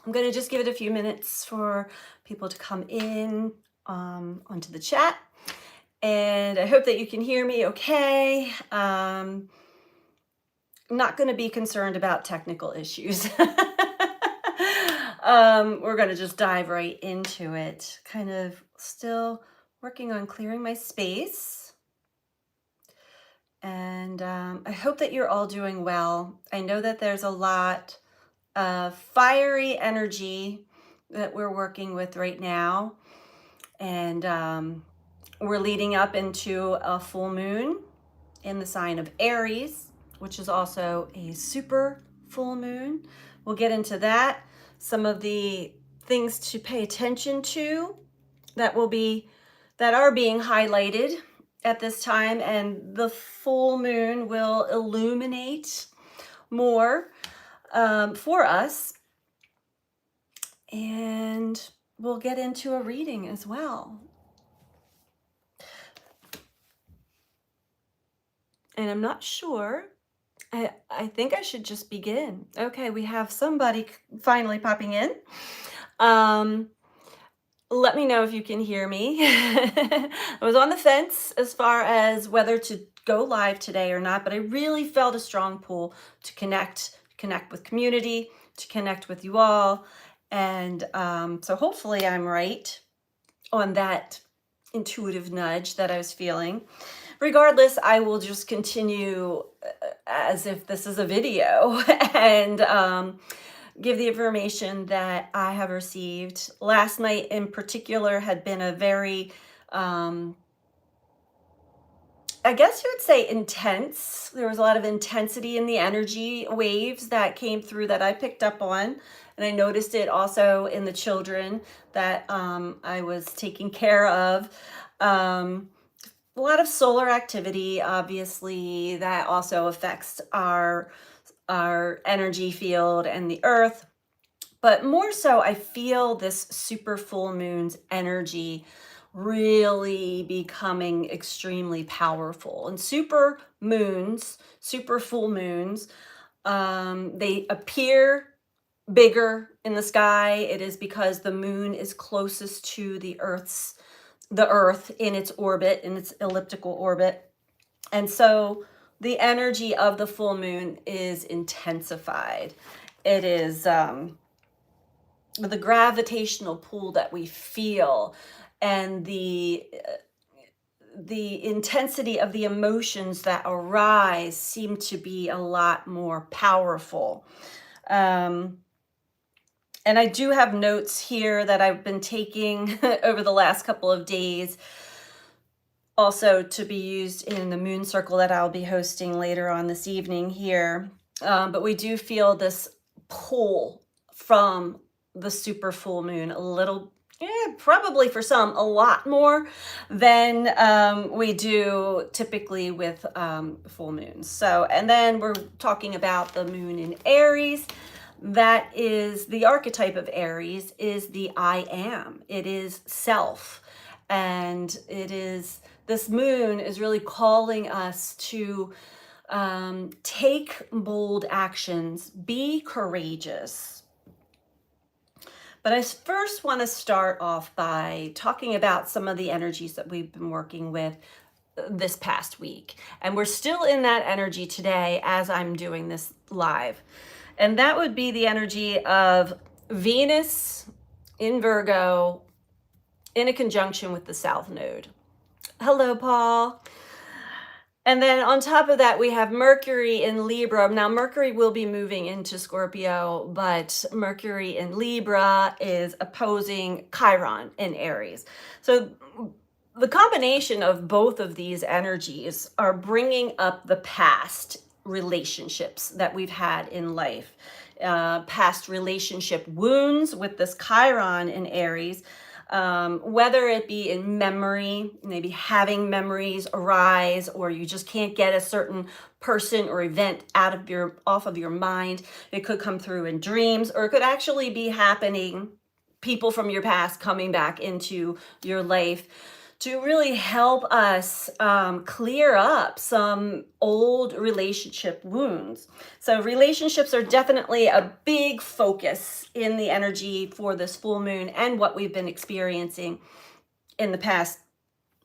I'm going to just give it a few minutes for people to come in onto the chat. And I hope that you can hear me okay. Not going to be concerned about technical issues. We're going to just dive right into it. Kind of still working on clearing my space. And I hope that you're all doing well. I know that there's a lot of fiery energy that we're working with right now. And we're leading up into a full moon in the sign of Aries, which is also a super full moon. We'll get into that. Some of the things to pay attention to that are being highlighted at this time, and the full moon will illuminate more for us. And we'll get into a reading as well. And I'm not sure. I think I should just begin. Okay, we have somebody finally popping in. Let me know if you can hear me. I was on the fence as far as whether to go live today or not, but I really felt a strong pull to connect with community, to connect with you all. And so hopefully I'm right on that intuitive nudge that I was feeling. Regardless, I will just continue as if this is a video and give the information that I have received. Last night in particular had been a very, I guess you would say intense. There was a lot of intensity in the energy waves that came through that I picked up on. And I noticed it also in the children that I was taking care of. A lot of solar activity, obviously, that also affects our energy field and the earth. But more so, I feel this super full moon's energy really becoming extremely powerful. And super moons, super full moons, they appear bigger in the sky. It is because the moon is closest to the Earth in its orbit, in its elliptical orbit. And so the energy of the full moon is intensified. It is the gravitational pull that we feel and the intensity of the emotions that arise seem to be a lot more powerful. And I do have notes here that I've been taking over the last couple of days, also to be used in the moon circle that I'll be hosting later on this evening here. But we do feel this pull from the super full moon a little, probably for some, a lot more than we do typically with full moons. So, and then we're talking about the moon in Aries. That is the archetype of Aries, is the I am. It is self. And it is, this moon is really calling us to take bold actions, be courageous. But I first want to start off by talking about some of the energies that we've been working with this past week. And we're still in that energy today as I'm doing this live. And that would be the energy of Venus in Virgo in a conjunction with the South Node. Hello, Paul. And then on top of that, we have Mercury in Libra. Now, Mercury will be moving into Scorpio, but Mercury in Libra is opposing Chiron in Aries. So the combination of both of these energies are bringing up the past relationships that we've had in life, past relationship wounds with this Chiron in Aries, whether it be in memory, maybe having memories arise, or you just can't get a certain person or event off of your mind. It could come through in dreams, or it could actually be happening, people from your past coming back into your life to really help us clear up some old relationship wounds. So relationships are definitely a big focus in the energy for this full moon and what we've been experiencing in the past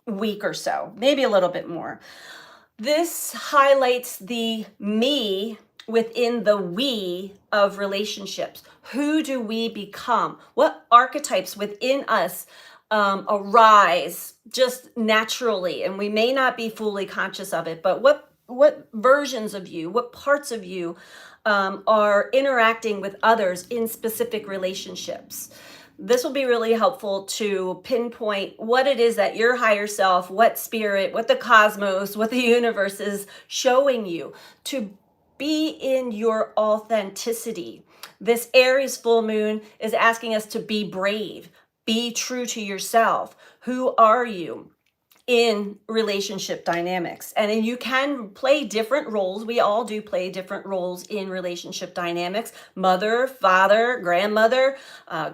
week or so, maybe a little bit more. This highlights the me within the we of relationships. Who do we become? What archetypes within us arise just naturally? And we may not be fully conscious of it, but what versions of you, what parts of you are interacting with others in specific relationships? This will be really helpful to pinpoint what it is that your higher self, what spirit, what the cosmos, what the universe is showing you to be in your authenticity. This Aries full moon is asking us to be brave, be true to yourself. Who are you in relationship dynamics? And you can play different roles. We all do play different roles in relationship dynamics: mother, father, grandmother,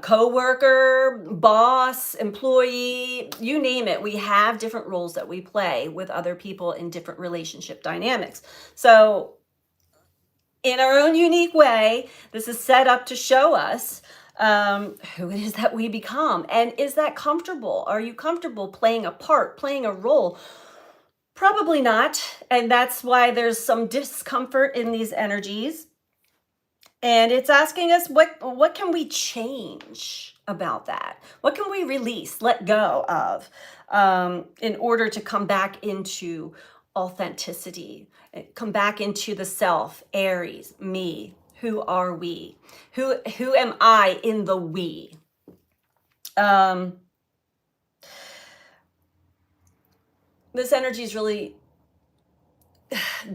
co-worker, boss, employee, you name it. We have different roles that we play with other people in different relationship dynamics. So in our own unique way, this is set up to show us who it is that we become. And is that comfortable? Are you comfortable playing a part, playing a role? Probably not. And that's why there's some discomfort in these energies. And it's asking us, what can we change about that? What can we release, let go of, in order to come back into authenticity, come back into the self, Aries, me? Who are we? Who am I in the we? This energy is really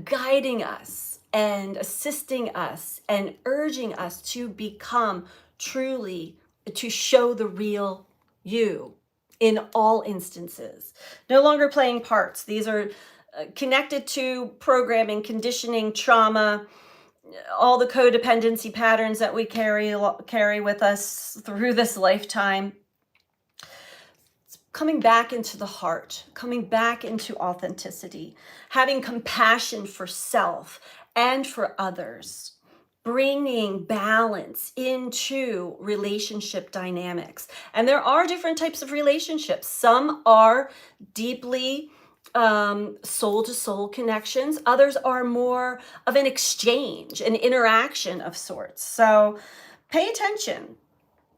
guiding us and assisting us and urging us to become truly, to show the real you in all instances. No longer playing parts. These are connected to programming, conditioning, trauma, all the codependency patterns that we carry with us through this lifetime. It's coming back into the heart, coming back into authenticity, having compassion for self and for others, bringing balance into relationship dynamics. And there are different types of relationships. Some are deeply soul to soul connections. Others are more of an exchange, an interaction of sorts. So pay attention.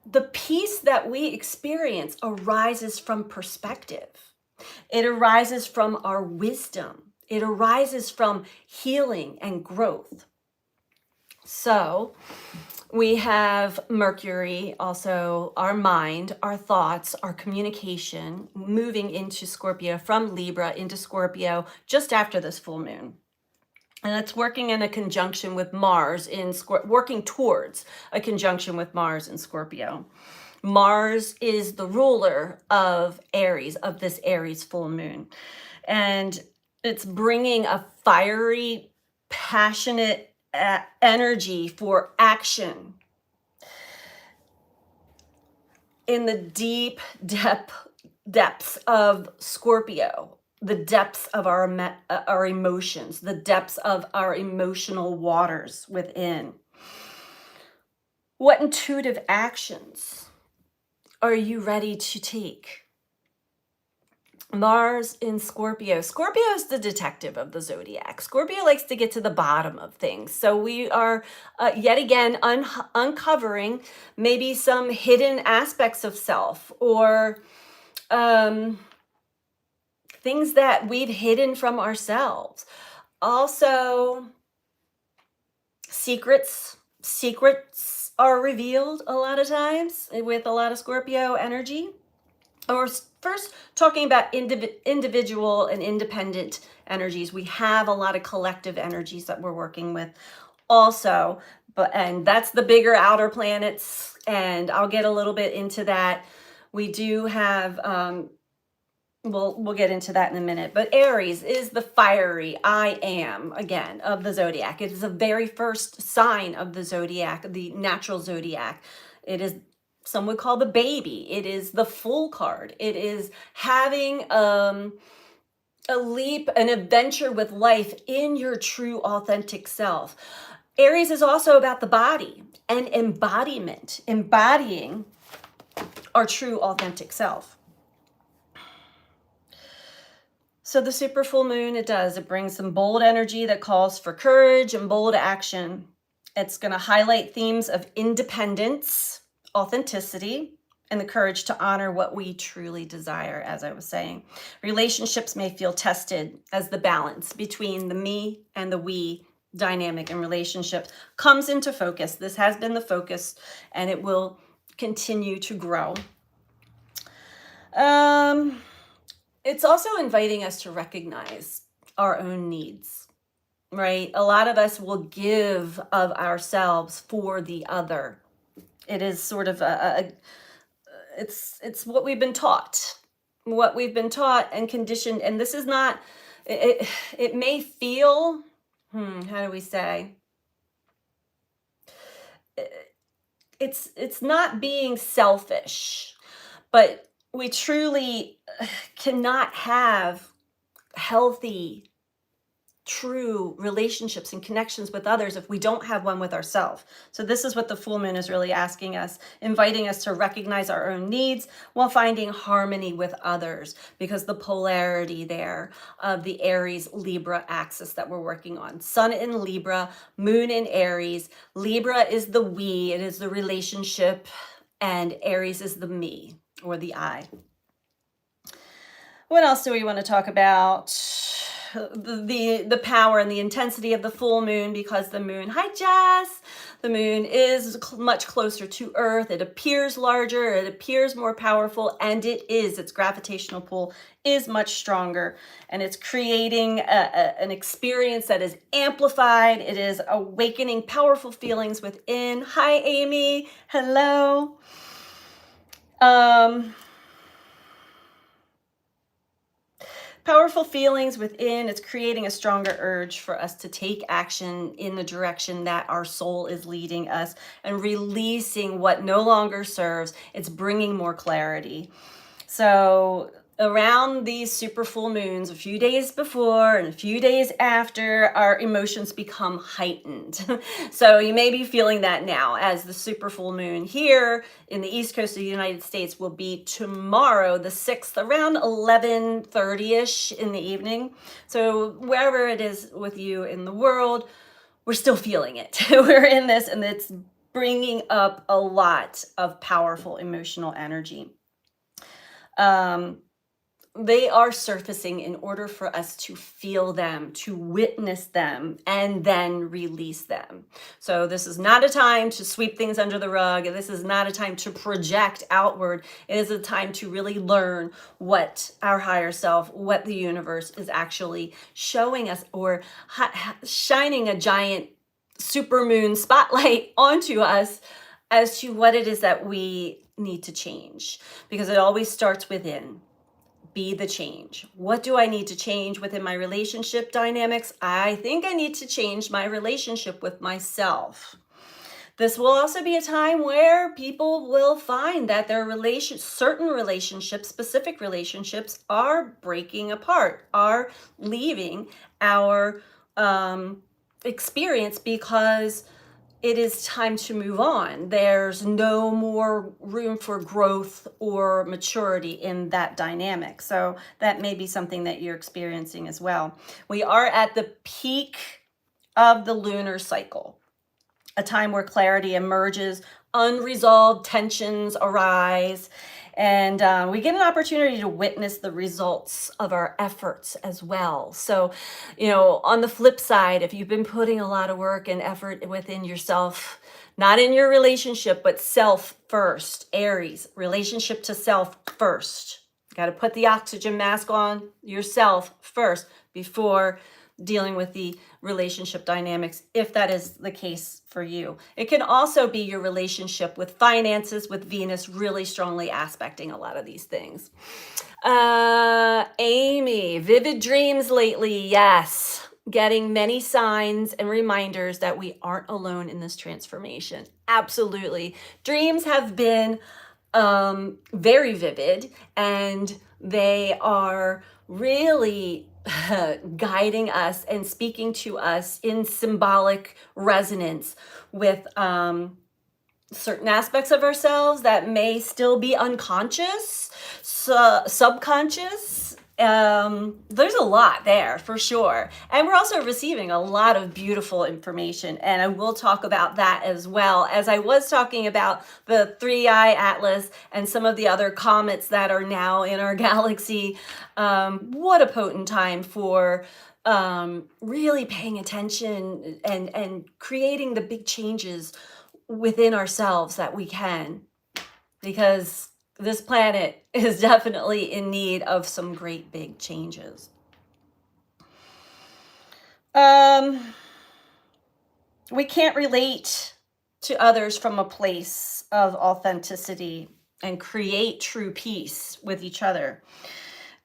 The peace that we experience arises from perspective. It arises from our wisdom. It arises from healing and growth. So we have Mercury, also our mind, our thoughts, our communication, moving into Scorpio, from Libra into Scorpio just after this full moon. And it's working in a conjunction with Mars working towards a conjunction with Mars in Scorpio. Mars is the ruler of Aries, of this Aries full moon. And it's bringing a fiery, passionate energy for action in the deep depths of Scorpio, the depths of our emotions, the depths of our emotional waters within. What intuitive actions are you ready to take? Mars in Scorpio. Scorpio is the detective of the zodiac. Scorpio likes to get to the bottom of things. So we are yet again uncovering maybe some hidden aspects of self, or things that we've hidden from ourselves. Also, secrets are revealed a lot of times with a lot of Scorpio energy. Or first talking about individual and independent energies. We have a lot of collective energies that we're working with also, and that's the bigger outer planets, and I'll get a little bit into that. We do have we'll get into that in a minute. But Aries is the fiery I am, again, of the zodiac. It is the very first sign of the zodiac, the natural zodiac. It is some would call the baby. It is the full card. It is having a leap, an adventure with life in your true authentic self. Aries is also about the body and embodiment, embodying our true authentic self. So the super full moon, it brings some bold energy that calls for courage and bold action. It's going to highlight themes of independence, authenticity, and the courage to honor what we truly desire, as I was saying. Relationships may feel tested as the balance between the me and the we dynamic in relationships comes into focus. This has been the focus, and it will continue to grow. It's also inviting us to recognize our own needs, right? A lot of us will give of ourselves for the other. It is sort of it's what we've been taught, and conditioned. And this is not, it may feel, how do we say? It's not being selfish, but we truly cannot have healthy, true relationships and connections with others if we don't have one with ourselves. So this is what the full moon is really asking us, inviting us to recognize our own needs while finding harmony with others, because the polarity there of the Aries Libra axis that we're working on. Sun in Libra, moon in Aries. Libra is the we, it is the relationship, and Aries is the me, or the I. What else do we want to talk about? The power and the intensity of the full moon, because the moon, hi Jess, the moon is much closer to Earth. It appears larger, it appears more powerful, and its gravitational pull is much stronger, and it's creating an experience that is amplified. It is awakening powerful feelings within. Hi Amy, hello. Powerful feelings within. It's creating a stronger urge for us to take action in the direction that our soul is leading us, and releasing what no longer serves. It's bringing more clarity. So around these super full moons, a few days before and a few days after, our emotions become heightened. So you may be feeling that now, as the super full moon here in the East Coast of the United States will be tomorrow, the 6th, around 11:30ish in the evening. So wherever it is with you in the world, we're still feeling it. We're in this, and it's bringing up a lot of powerful emotional energy. They are surfacing in order for us to feel them, to witness them, and then release them. So this is not a time to sweep things under the rug. This is not a time to project outward. It is a time to really learn what our higher self, what the universe is actually showing us, or shining a giant supermoon spotlight onto us as to what it is that we need to change, because it always starts within. Be the change. What do I need to change within my relationship dynamics? I think I need to change my relationship with myself. This will also be a time where people will find that their certain relationships, specific relationships, are breaking apart, are leaving our experience, because it is time to move on. There's no more room for growth or maturity in that dynamic. So that may be something that you're experiencing as well. We are at the peak of the lunar cycle, a time where clarity emerges, unresolved tensions arise, and we get an opportunity to witness the results of our efforts as well. So, on the flip side, if you've been putting a lot of work and effort within yourself, not in your relationship, but self first, Aries, relationship to self first. Got to put the oxygen mask on yourself first before dealing with the relationship dynamics, if that is the case for you. It can also be your relationship with finances, with Venus really strongly aspecting a lot of these things. Amy, vivid dreams lately. Yes. getting many signs and reminders that we aren't alone in this transformation. Absolutely. Dreams have been very vivid, and they are really guiding us and speaking to us in symbolic resonance with certain aspects of ourselves that may still be unconscious, subconscious. There's a lot there for sure. And we're also receiving a lot of beautiful information. And I will talk about that as well, as I was talking about the 3-eye atlas and some of the other comets that are now in our galaxy. What a potent time for really paying attention and creating the big changes within ourselves that we can, because this planet is definitely in need of some great big changes. We can't relate to others from a place of authenticity and create true peace with each other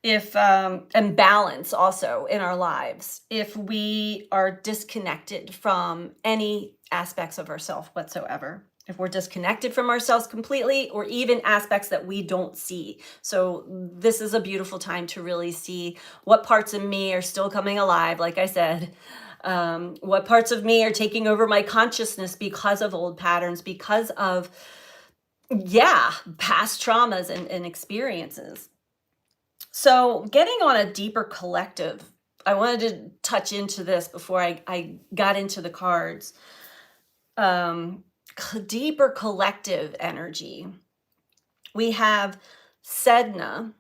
and balance also in our lives if we are disconnected from any aspects of ourselves whatsoever. If we're disconnected from ourselves completely, or even aspects that we don't see. So this is a beautiful time to really see what parts of me are still coming alive, like I said. What parts of me are taking over my consciousness because of old patterns, because of, past traumas and experiences. So getting on a deeper collective, I wanted to touch into this before I got into the cards. Deeper collective energy. We have Sedna,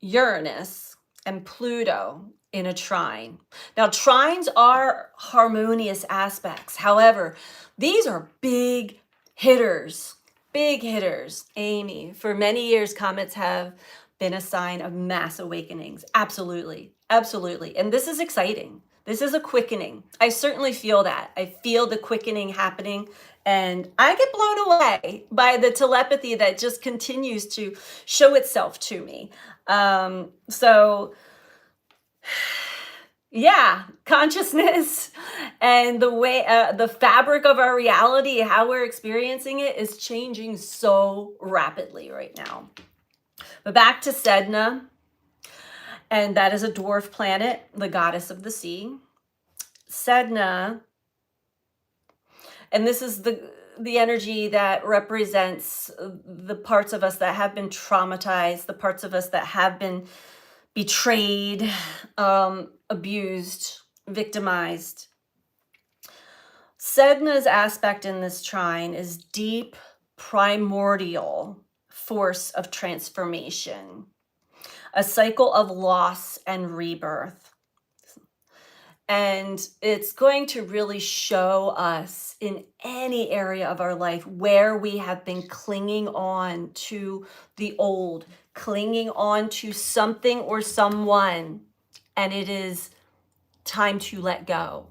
Uranus, and Pluto in a trine. Now, trines are harmonious aspects. However, these are big hitters. Big hitters. Amy, for many years, comets have been a sign of mass awakenings. Absolutely. Absolutely. And this is exciting. This is a quickening. I certainly feel that. I feel the quickening happening, and I get blown away by the telepathy that just continues to show itself to me. Consciousness and the way, the fabric of our reality, how we're experiencing it, is changing so rapidly right now. But back to Sedna, and that is a dwarf planet, the goddess of the sea. Sedna, and this is the energy that represents the parts of us that have been traumatized, the parts of us that have been betrayed, abused, victimized. Sedna's aspect in this trine is deep, primordial force of transformation, a cycle of loss and rebirth. And it's going to really show us in any area of our life where we have been clinging on to the old, clinging on to something or someone, and it is time to let go.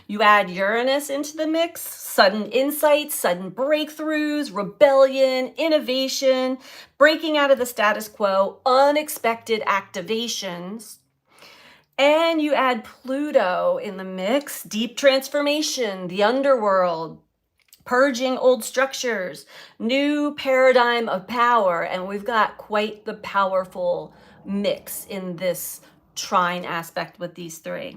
You add Uranus into the mix, sudden insights, sudden breakthroughs, rebellion, innovation, breaking out of the status quo, unexpected activations. And you add Pluto in the mix, deep transformation, the underworld, purging old structures, new paradigm of power. And we've got quite the powerful mix in this trine aspect with these three.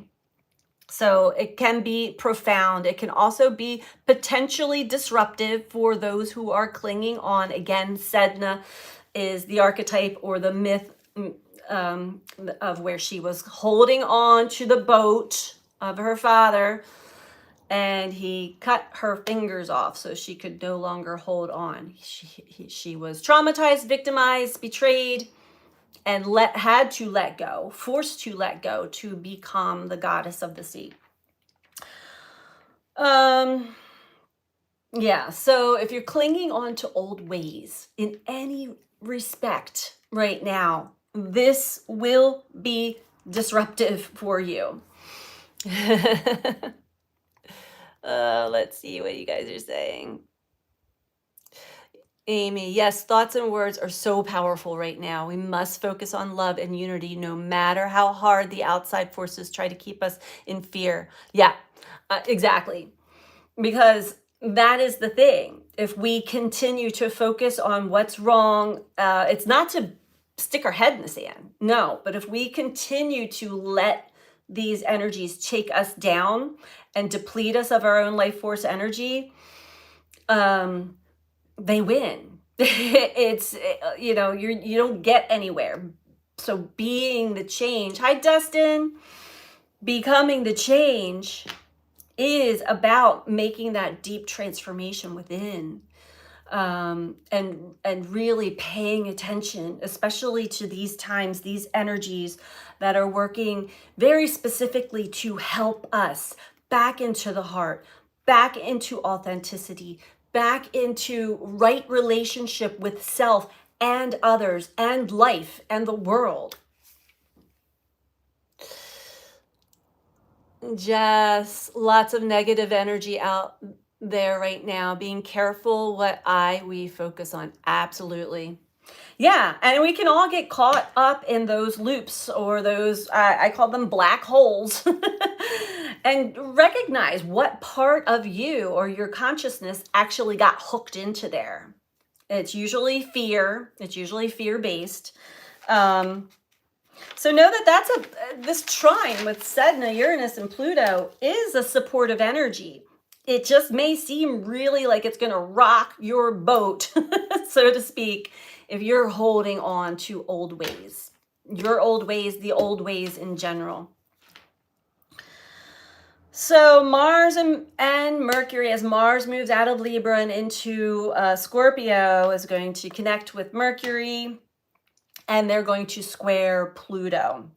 So it can be profound. It can also be potentially disruptive for those who are clinging on. Again, Sedna is the archetype or the myth of where she was holding on to the boat of her father, and he cut her fingers off so she could no longer hold on. She was traumatized, victimized, betrayed, and had to let go, forced to let go to become the goddess of the sea. So if you're clinging on to old ways in any respect right now, this will be disruptive for you. Let's see what you guys are saying. Amy, yes, thoughts and words are so powerful right now. We must focus on love and unity no matter how hard the outside forces try to keep us in fear. Yeah, exactly. Because that is the thing. If we continue to focus on what's wrong, it's not to stick our head in the sand. No, but if we continue to let these energies take us down and deplete us of our own life force energy, they win. It's you don't get anywhere. So being the change. Hi, Dustin. Becoming the change is about making that deep transformation within, and really paying attention, especially to these times, these energies that are working very specifically to help us back into the heart, back into authenticity, back into right relationship with self and others and life and the world. Just lots of negative energy out there right now. Being careful what we focus on. Absolutely. Yeah, and we can all get caught up in those loops or those, I call them black holes, and recognize what part of you or your consciousness actually got hooked into there. It's usually fear. It's usually fear-based. So know that this trine with Sedna, Uranus, and Pluto is a supportive energy. It just may seem really like it's going to rock your boat, so to speak, if you're holding on to old ways. Your old ways, the old ways in general. So Mars and Mercury, as Mars moves out of Libra and into Scorpio, is going to connect with Mercury, and they're going to square Pluto.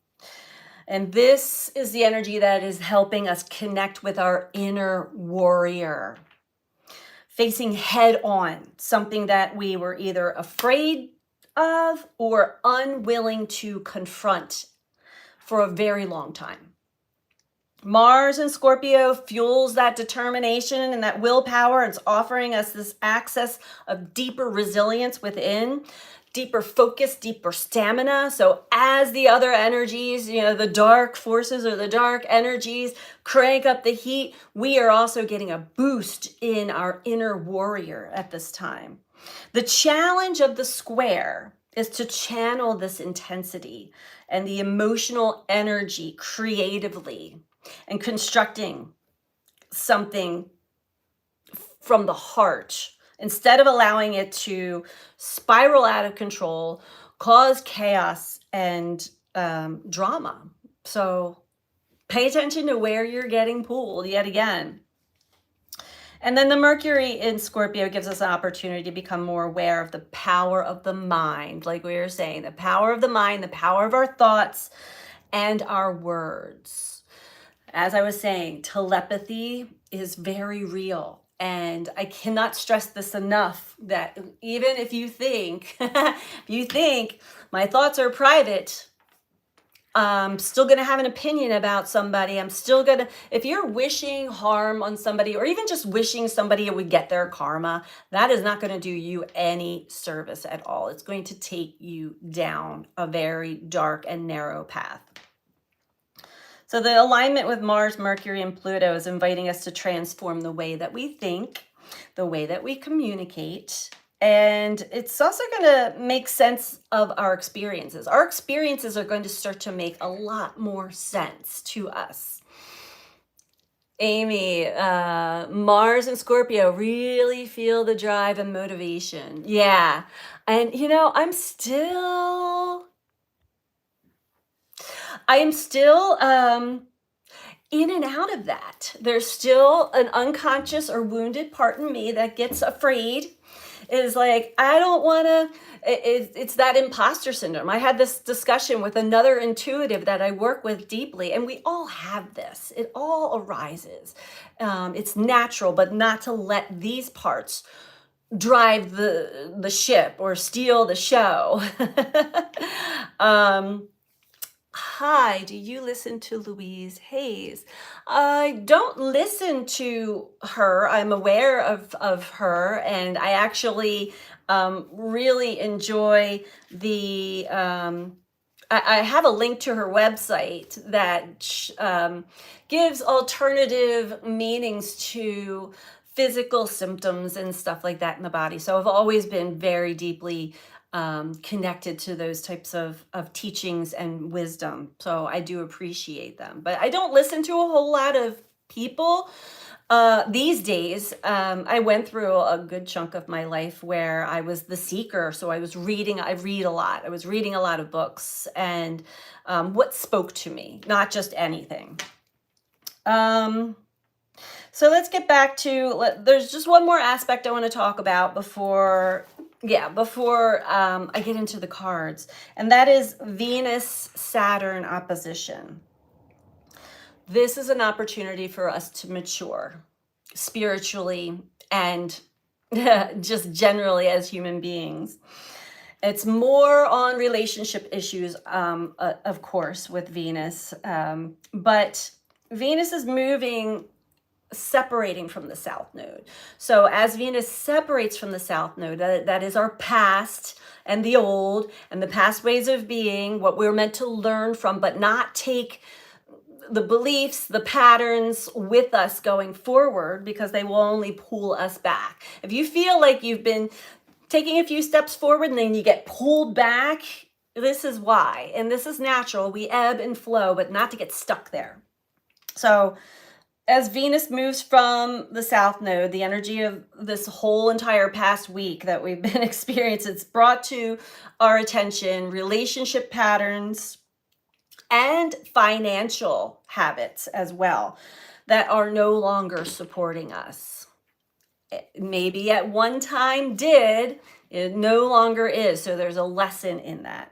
And this is the energy that is helping us connect with our inner warrior, facing head on something that we were either afraid of or unwilling to confront for a very long time. Mars in Scorpio fuels that determination and that willpower. It's offering us this access of deeper resilience within, deeper focus, deeper stamina. So as the other energies, the dark forces or the dark energies crank up the heat, we are also getting a boost in our inner warrior at this time. The challenge of the square is to channel this intensity and the emotional energy creatively and constructing something from the heart instead of allowing it to spiral out of control, cause chaos and drama. So pay attention to where you're getting pulled yet again. And then the Mercury in Scorpio gives us an opportunity to become more aware of the power of the mind, like we were saying, the power of the mind, the power of our thoughts and our words. As I was saying, telepathy is very real. And I cannot stress this enough that even if you think, my thoughts are private, I'm still going to have an opinion about somebody. I'm still going to, if you're wishing harm on somebody or even just wishing somebody would get their karma, that is not going to do you any service at all. It's going to take you down a very dark and narrow path. So the alignment with Mars, Mercury, and Pluto is inviting us to transform the way that we think, the way that we communicate, and it's also going to make sense of our experiences. Our experiences are going to start to make a lot more sense to us. Amy, Mars and Scorpio really feel the drive and motivation. Yeah. And, I am still in and out of that. There's still an unconscious or wounded part in me that gets afraid. It is like, I don't want to, it's that imposter syndrome. I had this discussion with another intuitive that I work with deeply, and we all have this. It all arises. It's natural, but not to let these parts drive the ship or steal the show. Hi, do you listen to Louise Hayes? I don't listen to her. I'm aware of her, and I actually really enjoy the. I have a link to her website that gives alternative meanings to physical symptoms and stuff like that in the body. So I've always been very deeply connected to those types of teachings and wisdom. So I do appreciate them. But I don't listen to a whole lot of people these days. I went through a good chunk of my life where I was the seeker. So I read a lot. I was reading a lot of books and what spoke to me, not just anything. So let's get back to, there's just one more aspect I want to talk about before I get into the cards, and that is Venus-Saturn opposition. This is an opportunity for us to mature spiritually and just generally as human beings. It's more on relationship issues, of course, with Venus, but Venus is separating from the South Node. So as Venus separates from the South Node, that is our past and the old and the past ways of being, what we're meant to learn from, but not take the beliefs, the patterns with us going forward, because they will only pull us back. If you feel like you've been taking a few steps forward and then you get pulled back, this is why. And this is natural. We ebb and flow, but not to get stuck there. So as Venus moves from the South Node, the energy of this whole entire past week that we've been experiencing, it's brought to our attention relationship patterns and financial habits as well that are no longer supporting us. Maybe at one time did, it no longer is. So there's a lesson in that.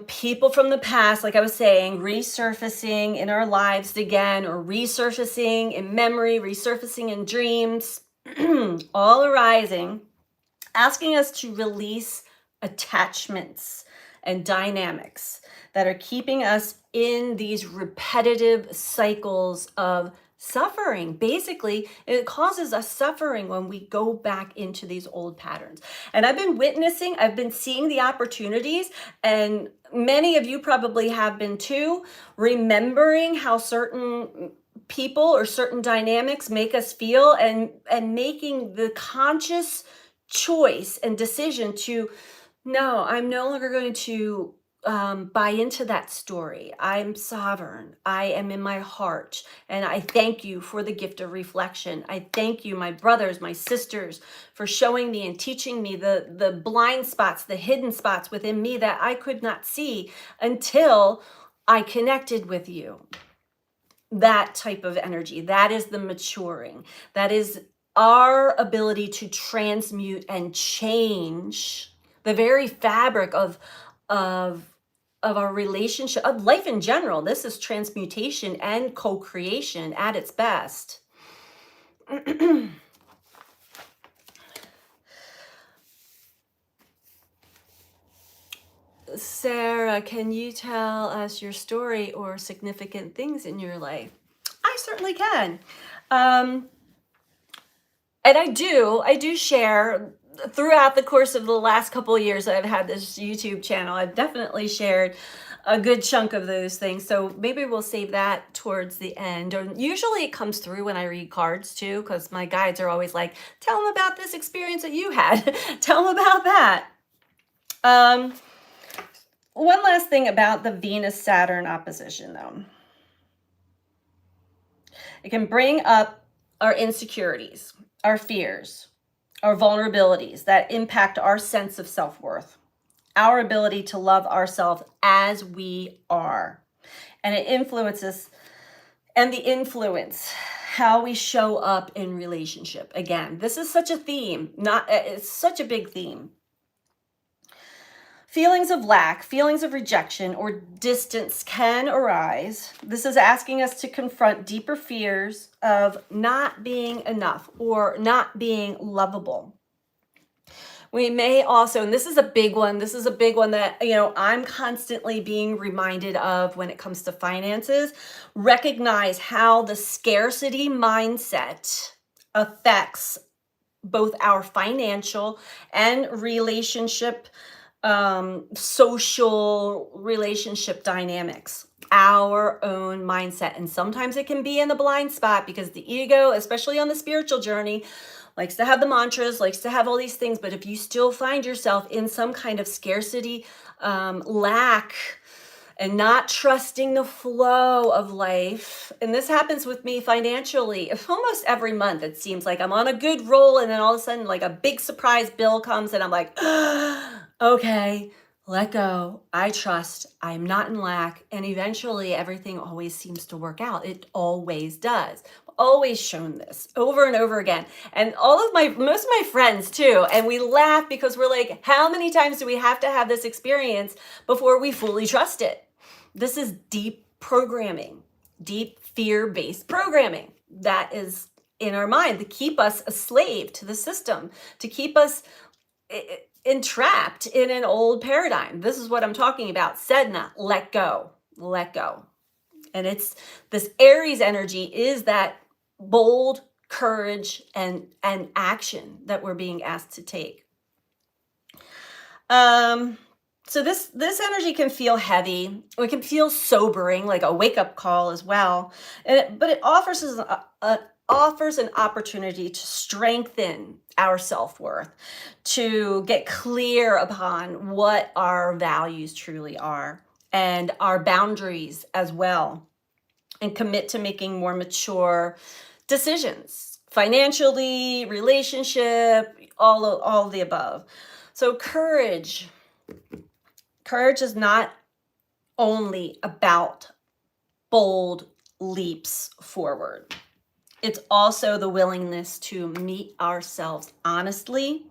People from the past, like I was saying, resurfacing in our lives again, or resurfacing in memory, resurfacing in dreams, all arising, asking us to release attachments and dynamics that are keeping us in these repetitive cycles of suffering. Basically, it causes us suffering when we go back into these old patterns. And I've been seeing the opportunities, and many of you probably have been too, remembering how certain people or certain dynamics make us feel, and making the conscious choice and decision to, no, I'm no longer going to buy into that story. I'm sovereign. I am in my heart. And I thank you for the gift of reflection. I thank you, my brothers, my sisters, for showing me and teaching me the blind spots, the hidden spots within me that I could not see until I connected with you. That type of energy, that is the maturing. That is our ability to transmute and change the very fabric of our relationship, of life in general. This is transmutation and co-creation at its best. Sarah, can you tell us your story or significant things in your life? I certainly can. And I do share throughout the course of the last couple of years that I've had this YouTube channel. I've definitely shared a good chunk of those things. So maybe we'll save that towards the end. Or usually it comes through when I read cards too, because my guides are always like, tell them about this experience that you had. Tell them about that. One last thing about the Venus-Saturn opposition though. It can bring up our insecurities, our fears, our vulnerabilities that impact our sense of self-worth, our ability to love ourselves as we are. And it influences, and the influence, how we show up in relationship. Again, this is such a theme, it's such a big theme. Feelings of lack, feelings of rejection, or distance can arise. This is asking us to confront deeper fears of not being enough or not being lovable. We may also, and this is a big one, that, I'm constantly being reminded of when it comes to finances, recognize how the scarcity mindset affects both our financial and social relationship dynamics, our own mindset. And sometimes it can be in the blind spot because the ego, especially on the spiritual journey, likes to have the mantras, likes to have all these things. But if you still find yourself in some kind of scarcity, lack, and not trusting the flow of life. And this happens with me financially almost every month. It seems like I'm on a good roll, and then all of a sudden, like a big surprise bill comes, and I'm like, okay, let go. I trust. I'm not in lack. And eventually everything always seems to work out. It always does. Always shown this over and over again. And most of my friends too. And we laugh because we're like, how many times do we have to have this experience before we fully trust it? This is deep programming, deep fear-based programming that is in our mind to keep us a slave to the system, to keep us entrapped in an old paradigm. This is what I'm talking about. Sedna, let go, let go. And it's this Aries energy is that bold courage and action that we're being asked to take. So this energy can feel heavy. It can feel sobering, like a wake-up call as well. But it offers us an opportunity to strengthen our self-worth, to get clear upon what our values truly are and our boundaries as well, and commit to making more mature decisions, financially, relationship, all of the above. So courage is not only about bold leaps forward. It's also the willingness to meet ourselves honestly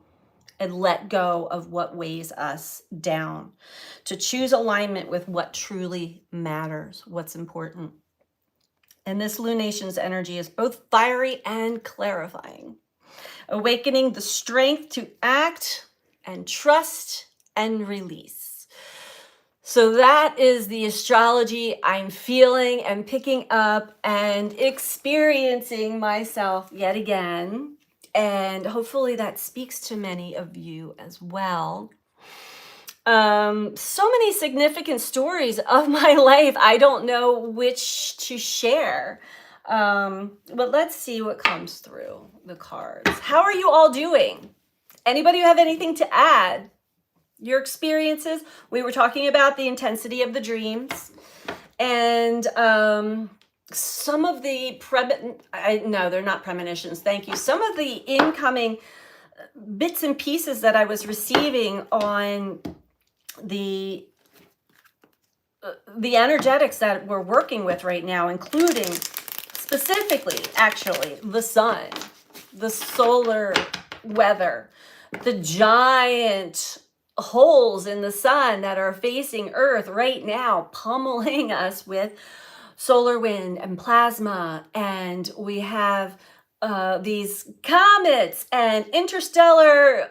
and let go of what weighs us down, to choose alignment with what truly matters, what's important. And this lunation's energy is both fiery and clarifying, awakening the strength to act and trust and release. So that is the astrology I'm feeling and picking up and experiencing myself yet again. And hopefully that speaks to many of you as well. So many significant stories of my life. I don't know which to share. But let's see what comes through the cards. How are you all doing? Anybody have anything to add? Your experiences? We were talking about the intensity of the dreams and some of the no, they're not premonitions. Thank you. Some of the incoming bits and pieces that I was receiving on the energetics that we're working with right now, including specifically, actually, the sun, the solar weather, the giant holes in the sun that are facing Earth right now, pummeling us with solar wind and plasma. And we have these comets and interstellar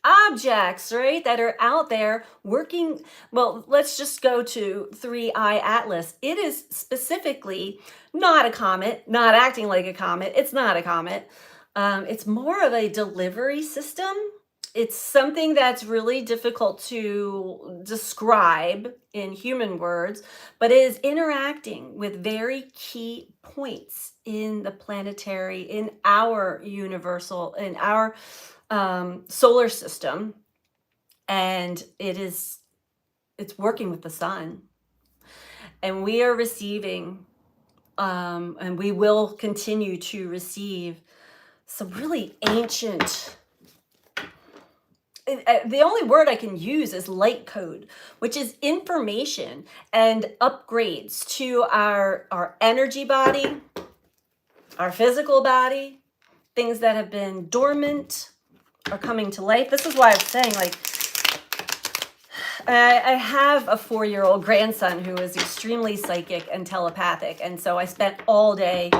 objects, right, that are out there working. Well, let's just go to 3i Atlas. It is specifically not a comet, not acting like a comet. It's not a comet. It's more of a delivery system. It's something that's really difficult to describe in human words, but is interacting with very key points in the planetary, in our universal, in our solar system. And it's working with the sun. And we are receiving, and we will continue to receive some really ancient, the only word I can use is light code, which is information and upgrades to our energy body, our physical body, things that have been dormant are coming to life. This is why I'm saying, like, I have a 4-year-old grandson who is extremely psychic and telepathic. And so I spent all day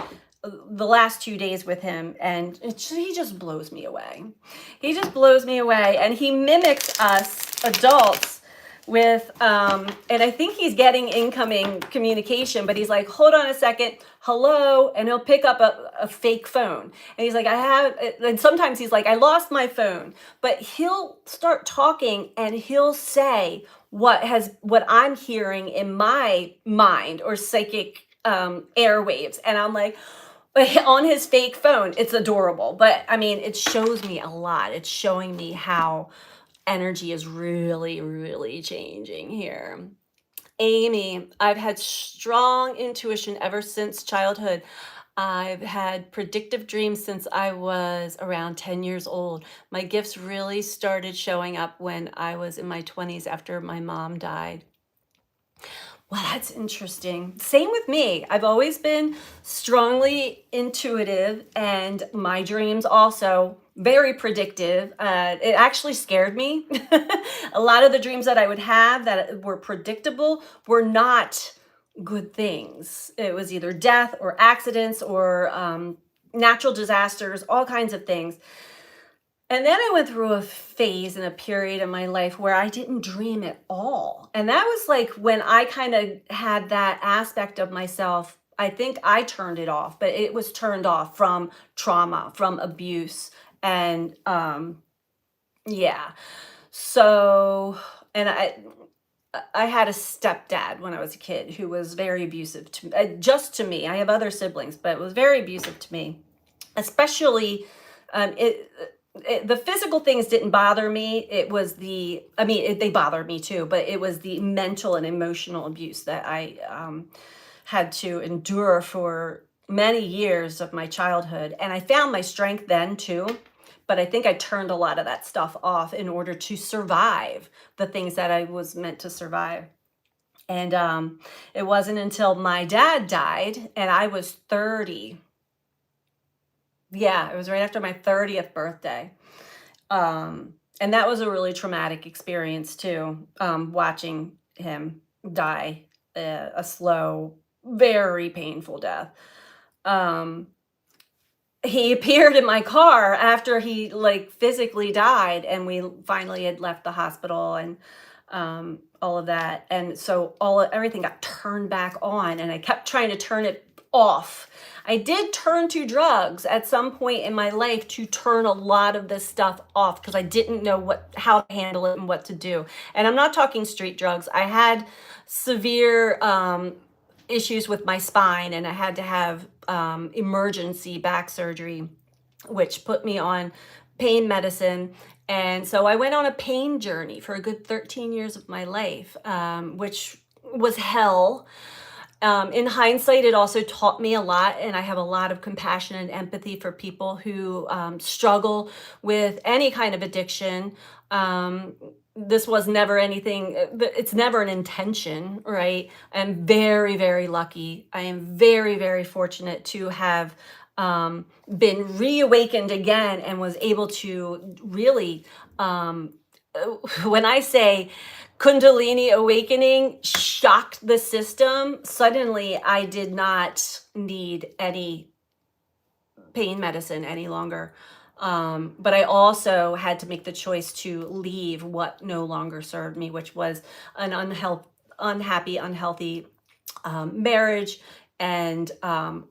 the last 2 days with him, and he just blows me away. He just blows me away, and he mimics us adults with and I think he's getting incoming communication, but he's like, hold on a second, hello, and he'll pick up a fake phone, and he's like, and sometimes he's like, I lost my phone, but he'll start talking and he'll say what I'm hearing in my mind or psychic airwaves, and I'm like, on his fake phone. It's adorable, but I mean, it shows me a lot. It's showing me how energy is really, really changing here. Amy, I've had strong intuition ever since childhood. I've had predictive dreams since I was around 10 years old. My gifts really started showing up when I was in my 20s after my mom died. Well, that's interesting. Same with me. I've always been strongly intuitive, and my dreams also very predictive. It actually scared me. A lot of the dreams that I would have that were predictable were not good things. It was either death or accidents or natural disasters, all kinds of things. And then I went through a phase and a period in my life where I didn't dream at all. And that was like when I kind of had that aspect of myself. I think I turned it off, but it was turned off from trauma, from abuse. And yeah. So, and I had a stepdad when I was a kid who was very abusive to just to me. I have other siblings, but it was very abusive to me, especially the physical things didn't bother me. It was they bothered me too, but it was the mental and emotional abuse that I had to endure for many years of my childhood. And I found my strength then too, but I think I turned a lot of that stuff off in order to survive the things that I was meant to survive. And it wasn't until my dad died and I was 30. Yeah, it was right after my 30th birthday. And that was a really traumatic experience too, watching him die a slow, very painful death. He appeared in my car after he like physically died, and we finally had left the hospital and all of that. And so everything got turned back on, and I kept trying to turn it off. I did turn to drugs at some point in my life to turn a lot of this stuff off because I didn't know how to handle it and what to do. And I'm not talking street drugs. I had severe issues with my spine, and I had to have emergency back surgery, which put me on pain medicine. And so I went on a pain journey for a good 13 years of my life, which was hell. In hindsight, it also taught me a lot, and I have a lot of compassion and empathy for people who struggle with any kind of addiction. This was never anything, it's never an intention, right? I'm very, very lucky. I am very, very fortunate to have been reawakened again and was able to really, when I say Kundalini awakening shocked the system, suddenly I did not need any pain medicine any longer. But I also had to make the choice to leave what no longer served me, which was an unhappy, unhealthy marriage and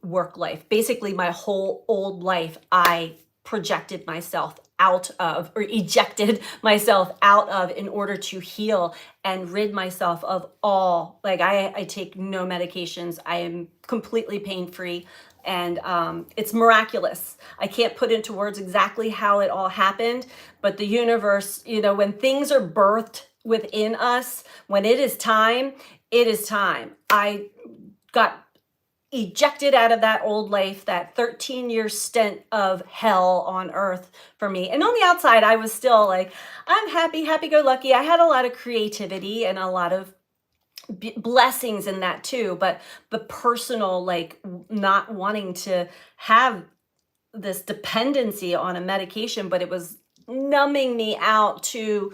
work life. Basically, my whole old life, I projected myself out of, or ejected myself out of, in order to heal and rid myself of all. Like I take no medications. I am completely pain-free. And it's miraculous. I can't put into words exactly how it all happened, but the universe, when things are birthed within us, when it is time, it is time. I got ejected out of that old life, that 13-year stint of hell on earth for me. And on the outside, I was still like, I'm happy-go-lucky. I had a lot of creativity and a lot of blessings in that too, but the personal, like not wanting to have this dependency on a medication, but it was numbing me out to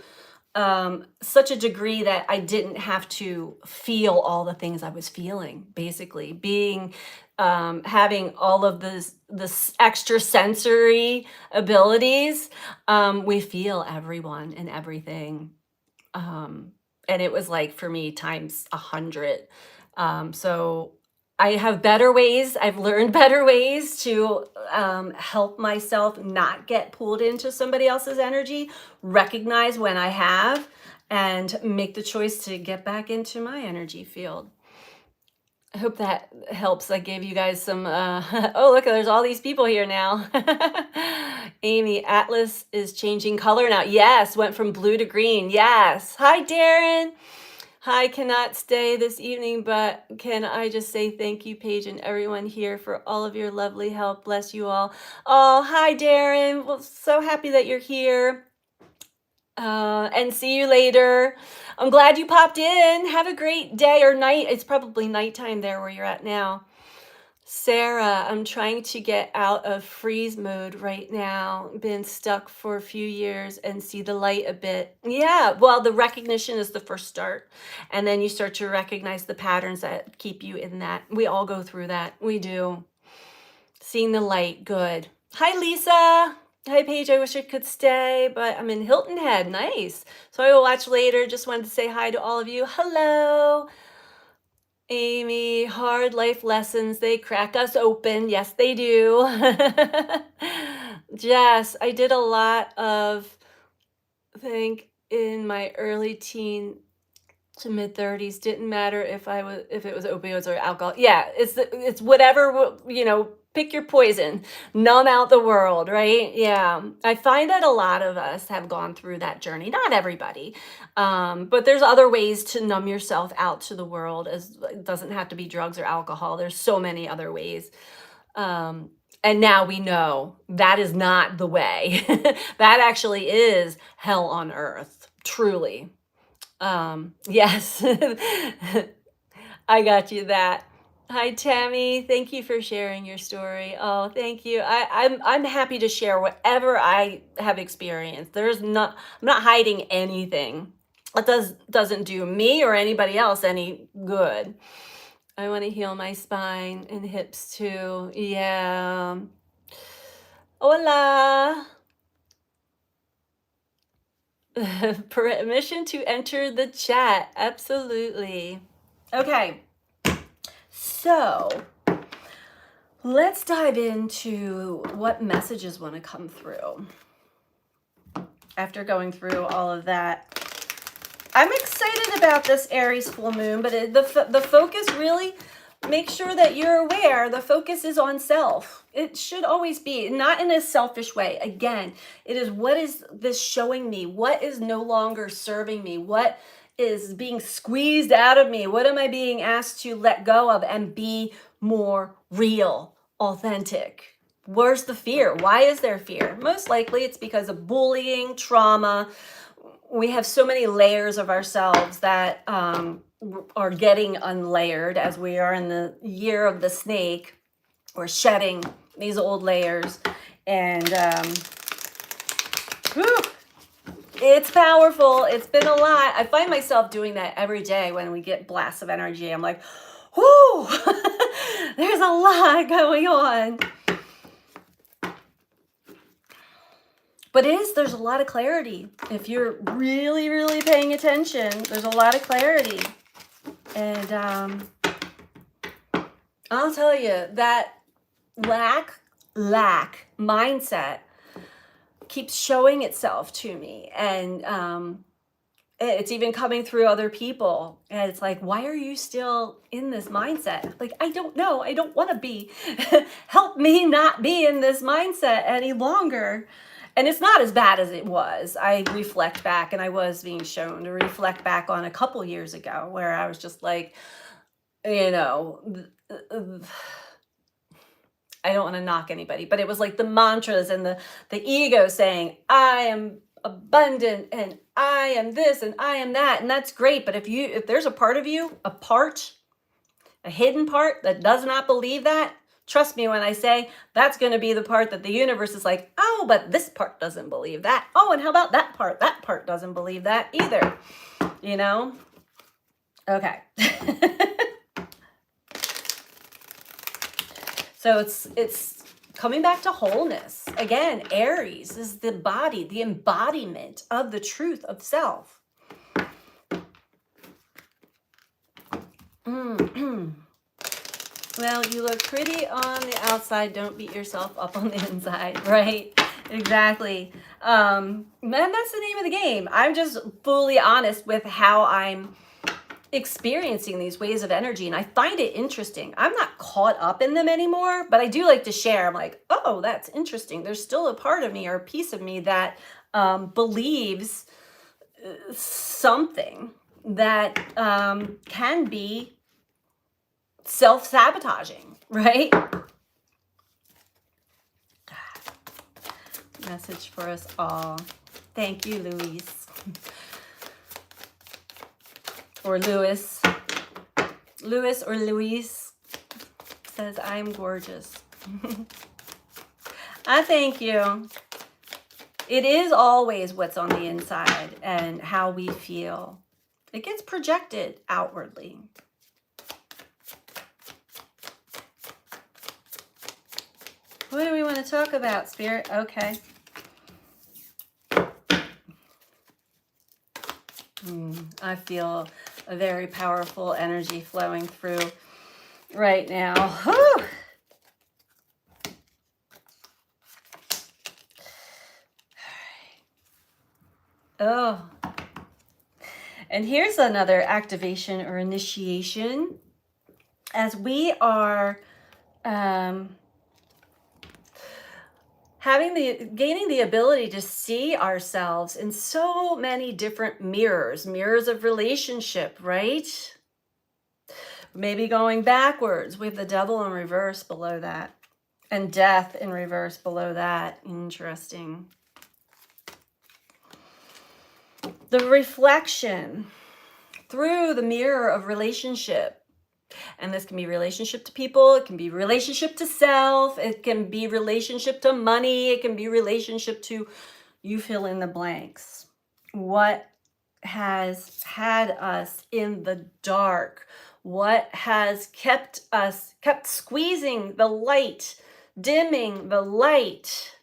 such a degree that I didn't have to feel all the things I was feeling, basically being, having all of this extra sensory abilities. We feel everyone and everything. Um, and it was like for me times 100. So I have better ways. I've learned better ways to help myself not get pulled into somebody else's energy, recognize when I have, and make the choice to get back into my energy field. I hope that helps. I gave you guys some, oh, look, there's all these people here now. Amy, Atlas is changing color now. Yes, went from blue to green. Yes. Hi, Darren. Hi, cannot stay this evening, but can I just say thank you, Paige, and everyone here for all of your lovely help. Bless you all. Oh, hi, Darren. Well, so happy that you're here. And see you later. I'm glad you popped in. Have a great day or night. It's probably nighttime there where you're at now. Sarah, I'm trying to get out of freeze mode right now. Been stuck for a few years and see the light a bit. Yeah, well, the recognition is the first start. And then you start to recognize the patterns that keep you in that. We all go through that. We do. Seeing the light, good. Hi, Lisa. Hi, Paige. I wish I could stay, but I'm in Hilton Head. Nice. So I will watch later. Just wanted to say hi to all of you. Hello. Amy, hard life lessons, they crack us open. Yes, they do. Jess, I did a lot of, I think, in my early teen to mid 30s. Didn't matter if it was opioids or alcohol. Yeah, it's whatever, pick your poison, numb out the world, right? Yeah, I find that a lot of us have gone through that journey. Not everybody, but there's other ways to numb yourself out to the world. As it doesn't have to be drugs or alcohol. There's so many other ways. And now we know that is not the way. That actually is hell on earth, truly. Yes, I got you that. Hi, Tammy. Thank you for sharing your story. Oh, thank you. I'm happy to share whatever I have experienced. I'm not hiding anything. It doesn't do me or anybody else any good. I want to heal my spine and hips too. Yeah. Hola. Permission to enter the chat. Absolutely. Okay. So let's dive into what messages want to come through. After going through all of that, I'm excited about this Aries full moon, but the focus really, make sure that you're aware, the focus is on self. It should always be, not in a selfish way. Again, it is, what is this showing me? What is no longer serving me? What is being squeezed out of me? What am I being asked to let go of and be more real, authentic? Where's the fear? Why is there fear? Most likely it's because of bullying, trauma. We have so many layers of ourselves that are getting unlayered as we are in the year of the snake. We're shedding these old layers, and whew, it's powerful. It's been a lot. I find myself doing that every day when we get blasts of energy. I'm like, whoo, there's a lot going on. But there's a lot of clarity. If you're really, really paying attention, there's a lot of clarity. And I'll tell you, that lack mindset keeps showing itself to me. And it's even coming through other people. And it's like, why are you still in this mindset? Like, I don't know. I don't want to be. Help me not be in this mindset any longer. And it's not as bad as it was. I reflect back, and I was being shown to reflect back on a couple years ago where I was just like, I don't want to knock anybody, but it was like the mantras and the ego saying, I am abundant and I am this and I am that. And that's great. But if there's a part of you, a hidden part that does not believe that, Trust me when I say that's going to be the part that the universe is like, oh, but this part doesn't believe that. Oh, and how about that part? That part doesn't believe that either. You know? Okay. So it's coming back to wholeness. Again, Aries is the body, the embodiment of the truth of self. Well, you look pretty on the outside. Don't beat yourself up on the inside, right? Exactly. And that's the name of the game. I'm just fully honest with how I'm experiencing these waves of energy, and I find it interesting. I'm not caught up in them anymore, but I do like to share. I'm like, oh, that's interesting. There's still a part of me or a piece of me that believes something that can be self-sabotaging, right? Message for us all. Thank you, Louise. Or Lewis. Lewis or Louise says, I'm gorgeous. I thank you. It is always what's on the inside and how we feel. It gets projected outwardly. What do we want to talk about, Spirit? Okay. I feel a very powerful energy flowing through right now. Whew. Oh. And here's another activation or initiation. As we are gaining the ability to see ourselves in so many different mirrors of relationship, right? Maybe going backwards. We have the devil in reverse below that, and death in reverse below that. Interesting. The reflection through the mirror of relationship. And this can be relationship to people. It can be relationship to self. It can be relationship to money. It can be relationship to, you fill in the blanks. What has had us in the dark? What has kept squeezing the light, dimming the light,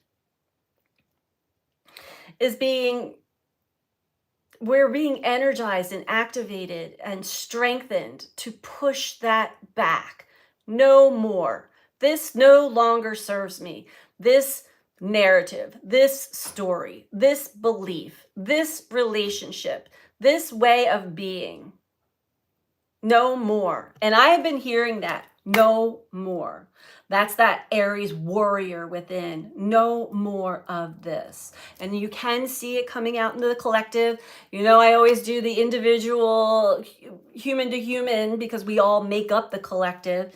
we're being energized and activated and strengthened to push that back. No more. This no longer serves me. This narrative, this story, this belief, this relationship, this way of being. No more. And I have been hearing that. No more. That's that Aries warrior within. No more of this. And you can see it coming out into the collective. You know, I always do the individual, human to human, because we all make up the collective.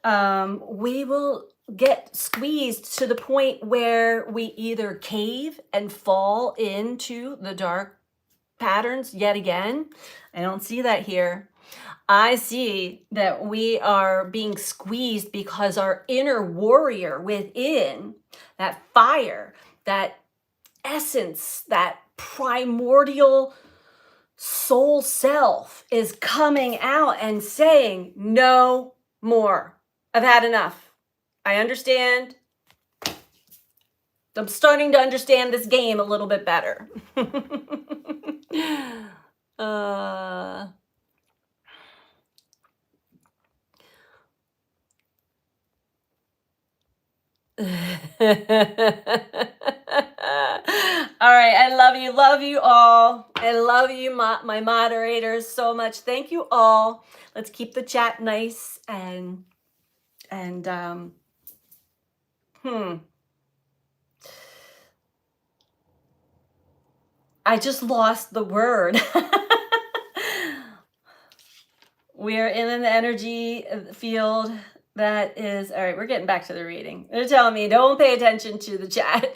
We will get squeezed to the point where we either cave and fall into the dark patterns yet again. I don't see that here. I see that we are being squeezed because our inner warrior within, that fire, that essence, that primordial soul self is coming out and saying, no more. I've had enough. I understand. I'm starting to understand this game a little bit better. All right, I love you all. I love you, my moderators, so much. Thank you all. Let's keep the chat nice and I just lost the word. We're in an energy field that is, all right, we're getting back to the reading. They're telling me don't pay attention to the chat.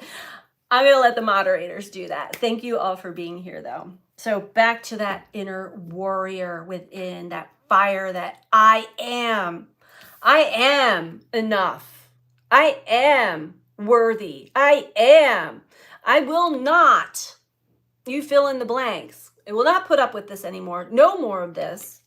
I'm going to let the moderators do that. Thank you all for being here, though. So back to that inner warrior within, that fire that I am enough. I am worthy. I am. I will not. You fill in the blanks. I will not put up with this anymore. No more of this.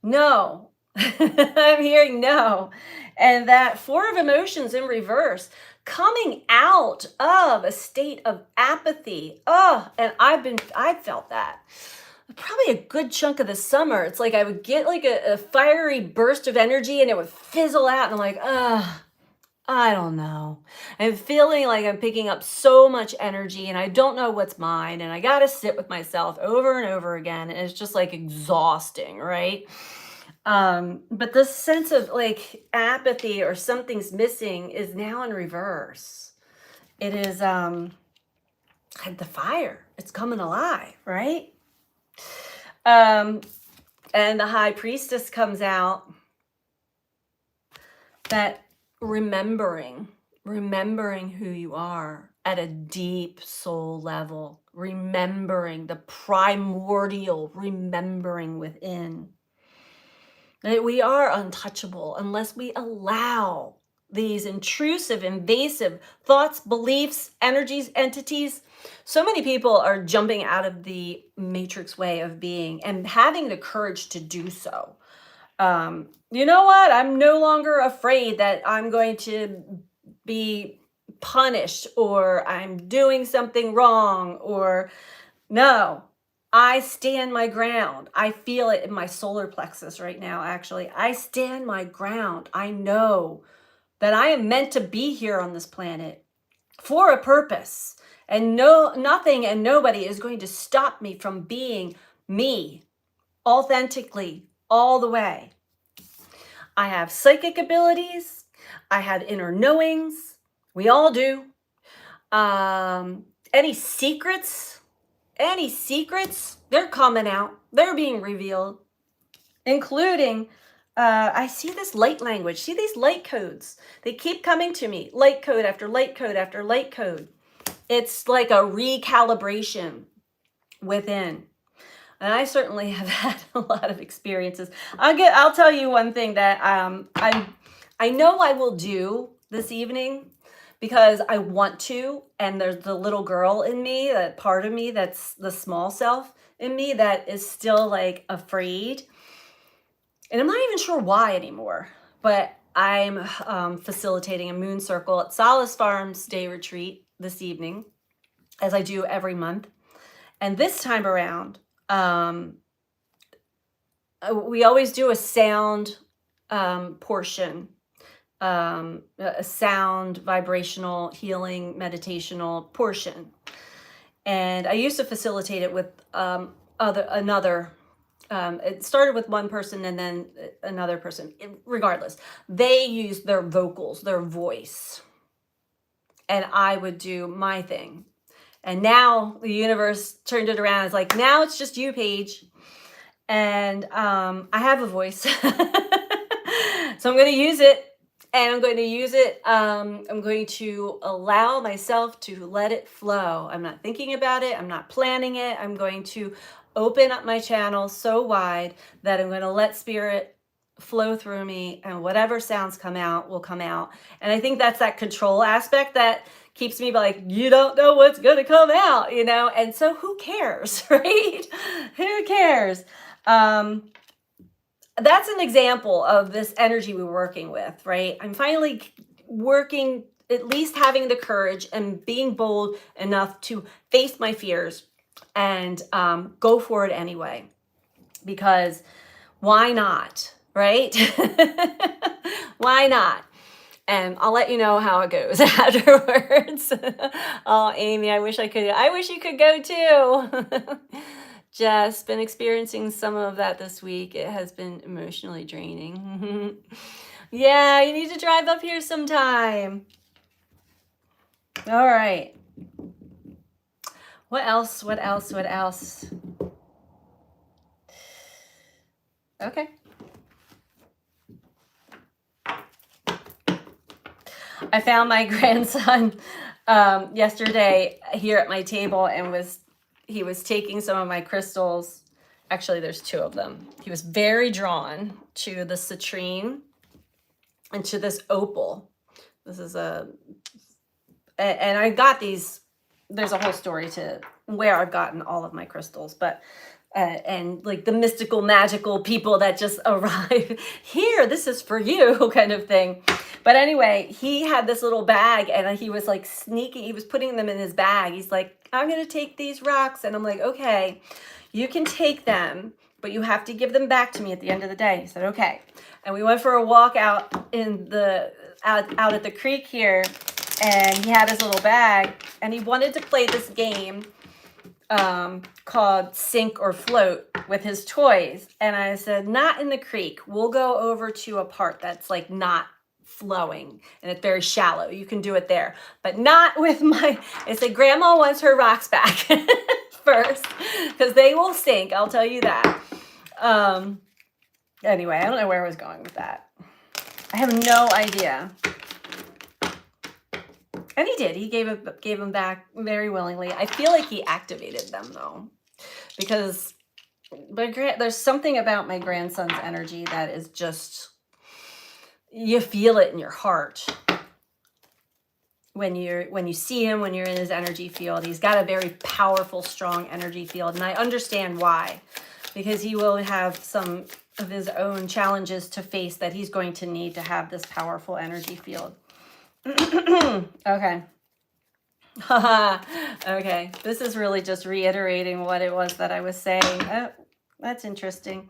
No. I'm hearing no. And that Four of Emotions in reverse, coming out of a state of apathy. Oh, and I felt that probably a good chunk of the summer. It's like I would get like a fiery burst of energy and it would fizzle out. And I'm like, I don't know. I'm feeling like I'm picking up so much energy and I don't know what's mine. And I got to sit with myself over and over again. And it's just like exhausting, right? But this sense of like apathy or something's missing is now in reverse. It is like the fire. It's coming alive, right? And the High Priestess comes out. That remembering who you are at a deep soul level, remembering the primordial remembering within. That we are untouchable unless we allow these intrusive, invasive thoughts, beliefs, energies, entities. So many people are jumping out of the matrix way of being and having the courage to do so. You know what? I'm no longer afraid that I'm going to be punished or I'm doing something wrong or no. I stand my ground. I feel it in my solar plexus right now, actually. I stand my ground. I know that I am meant to be here on this planet for a purpose. And nothing and nobody is going to stop me from being me authentically all the way. I have psychic abilities. I have inner knowings. We all do. Any secrets, they're coming out. They're being revealed, including, I see this light language. See these light codes. They keep coming to me. Light code after light code after light code. It's like a recalibration within. And I certainly have had a lot of experiences. I'll tell you one thing that I know I will do this evening because I want to, and there's the little girl in me, that part of me that's the small self in me that is still like afraid. And I'm not even sure why anymore, but I'm facilitating a moon circle at Solace Farms Day Retreat this evening, as I do every month. And this time around, we always do a sound portion, a sound, vibrational, healing, meditational portion. And I used to facilitate it with another. It started with one person and then another person. Regardless, they used their vocals, their voice, and I would do my thing. And now the universe turned it around. It's like, now it's just you, Paige. And I have a voice. So I'm going to use it. And I'm going to use it. I'm going to allow myself to let it flow. I'm not thinking about it. I'm not planning it. I'm going to open up my channel so wide that I'm going to let spirit flow through me, and whatever sounds come out will come out. And I think that's that control aspect that keeps me like, you don't know what's going to come out, you know? And so who cares, right? Who cares? That's an example of this energy we're working with, right? I'm finally working, at least having the courage and being bold enough to face my fears and go for it anyway. Because why not, right? Why not? And I'll let you know how it goes afterwards. Oh, Amy, I wish you could go too. Just been experiencing some of that this week. It has been emotionally draining. Yeah, you need to drive up here sometime. All right. What else? Okay. I found my grandson yesterday here at my table and he was taking some of my crystals. Actually, there's two of them. He was very drawn to the citrine and to this opal. This is and I got these, there's a whole story to where I've gotten all of my crystals, but and like the mystical, magical people that just arrive here, this is for you kind of thing. But anyway, he had this little bag and he was like sneaking, he was putting them in his bag. He's like, I'm going to take these rocks. And I'm like, okay, you can take them, but you have to give them back to me at the end of the day. He said, okay. And we went for a walk out in the, out at the creek here, and he had his little bag and he wanted to play this game called Sink or Float with his toys. And I said, not in the creek. We'll go over to a part that's like not flowing and it's very shallow. You can do it there, but not with my, I said, Grandma wants her rocks back first because they will sink. I'll tell you that. Anyway, I don't know where I was going with that. I have no idea. And he did. He gave them back very willingly. I feel like he activated them though, because there's something about my grandson's energy that is just, you feel it in your heart when you see him, when you're in his energy field. He's got a very powerful, strong energy field, and I understand why, because he will have some of his own challenges to face that he's going to need to have this powerful energy field. Okay. Okay. This is really just reiterating what it was that I was saying. Oh, that's interesting.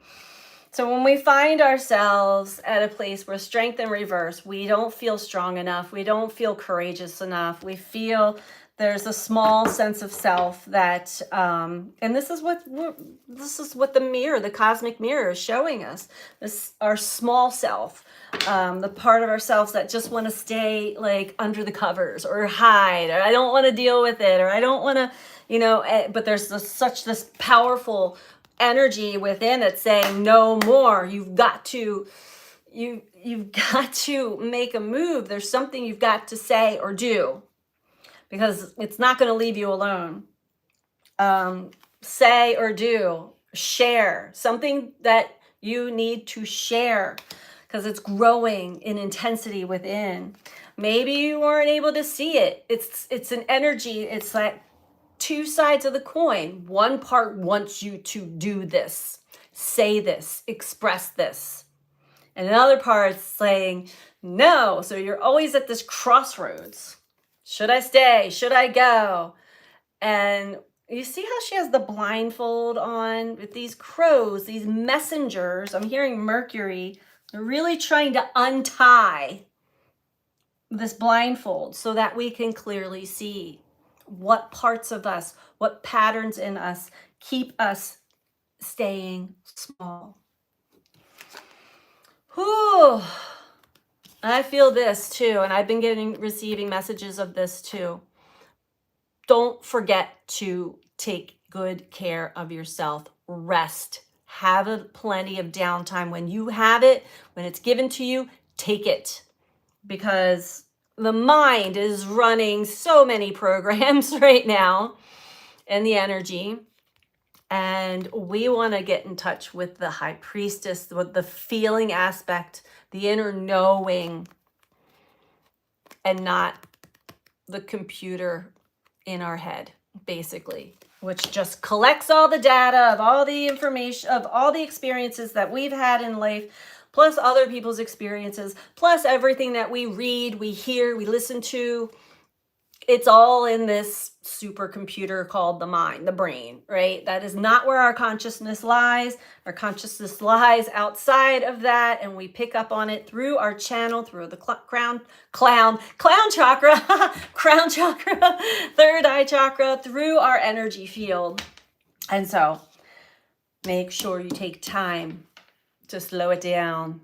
So when we find ourselves at a place where strength in reverse, we don't feel strong enough, we don't feel courageous enough, we feel there's a small sense of self that, and this is what the mirror, the cosmic mirror, is showing us. This, our small self, the part of ourselves that just want to stay like under the covers or hide, or I don't want to deal with it, or I don't want to, but there's this powerful energy within it saying no more. You've got to make a move. There's something you've got to say or do, because it's not going to leave you alone. Say or do, share something that you need to share, because it's growing in intensity within. Maybe you weren't able to see it. It's an energy. It's like two sides of the coin. One part wants you to do this, say this, express this. And another part is saying no. So you're always at this crossroads. Should I stay? Should I go? And you see how she has the blindfold on with these crows, these messengers. I'm hearing Mercury. They're really trying to untie this blindfold so that we can clearly see what parts of us, what patterns in us keep us staying small. Whew. I feel this too, and I've been receiving messages of this too. Don't forget to take good care of yourself. Rest. Have plenty of downtime. When you have it, when it's given to you, take it. Because the mind is running so many programs right now, and the energy. And we want to get in touch with the high priestess, with the feeling aspect, the inner knowing, and not the computer in our head, basically, which just collects all the data of all the information, of all the experiences that we've had in life, plus other people's experiences, plus everything that we read, we hear, we listen to. It's all in this supercomputer called the mind, the brain, right? That is not where our consciousness lies. Our consciousness lies outside of that, and we pick up on it through our channel, through the crown chakra, crown chakra, third eye chakra, through our energy field. And so make sure you take time to slow it down.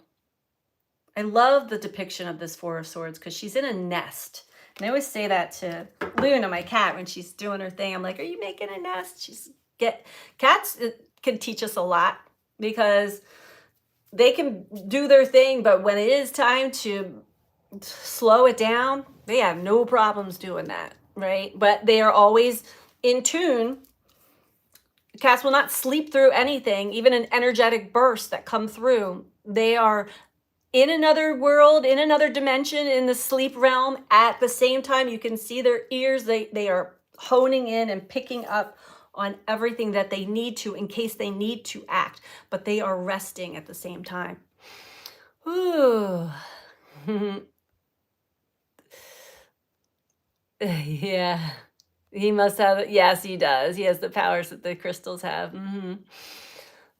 I love the depiction of this Four of Swords because she's in a nest. And I always say that to Luna, my cat, when she's doing her thing. I'm like, are you making a nest? Cats can teach us a lot because they can do their thing, but when it is time to slow it down, they have no problems doing that, right? But they are always in tune. Cats will not sleep through anything, even an energetic burst that come through. They are in another world, in another dimension, in the sleep realm. At the same time, you can see their ears. They are honing in and picking up on everything that they need to in case they need to act, but they are resting at the same time. Ooh. Yeah. He must have, yes, he does. He has the powers that the crystals have.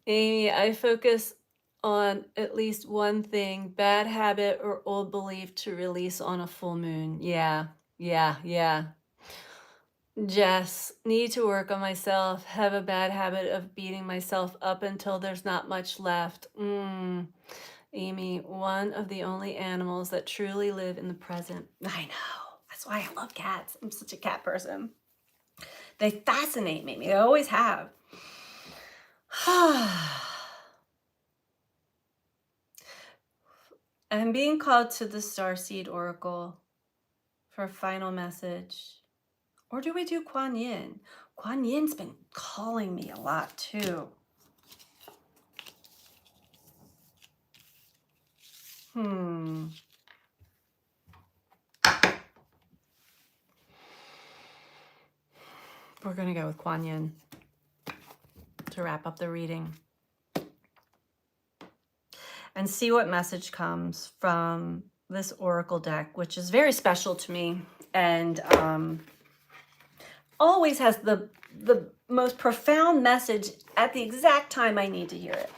Amy, I focus on at least one thing, bad habit or old belief to release on a full moon. Yeah, yeah. Jess, need to work on myself. Have a bad habit of beating myself up until there's not much left. Amy, one of the only animals that truly live in the present. I know. That's why I love cats. I'm such a cat person. They fascinate me. They always have. I'm being called to the Starseed Oracle for a final message. Or do we do Kuan Yin? Kuan Yin's been calling me a lot too. We're going to go with Kuan Yin to wrap up the reading. And see what message comes from this Oracle deck, which is very special to me and always has the most profound message at the exact time I need to hear it.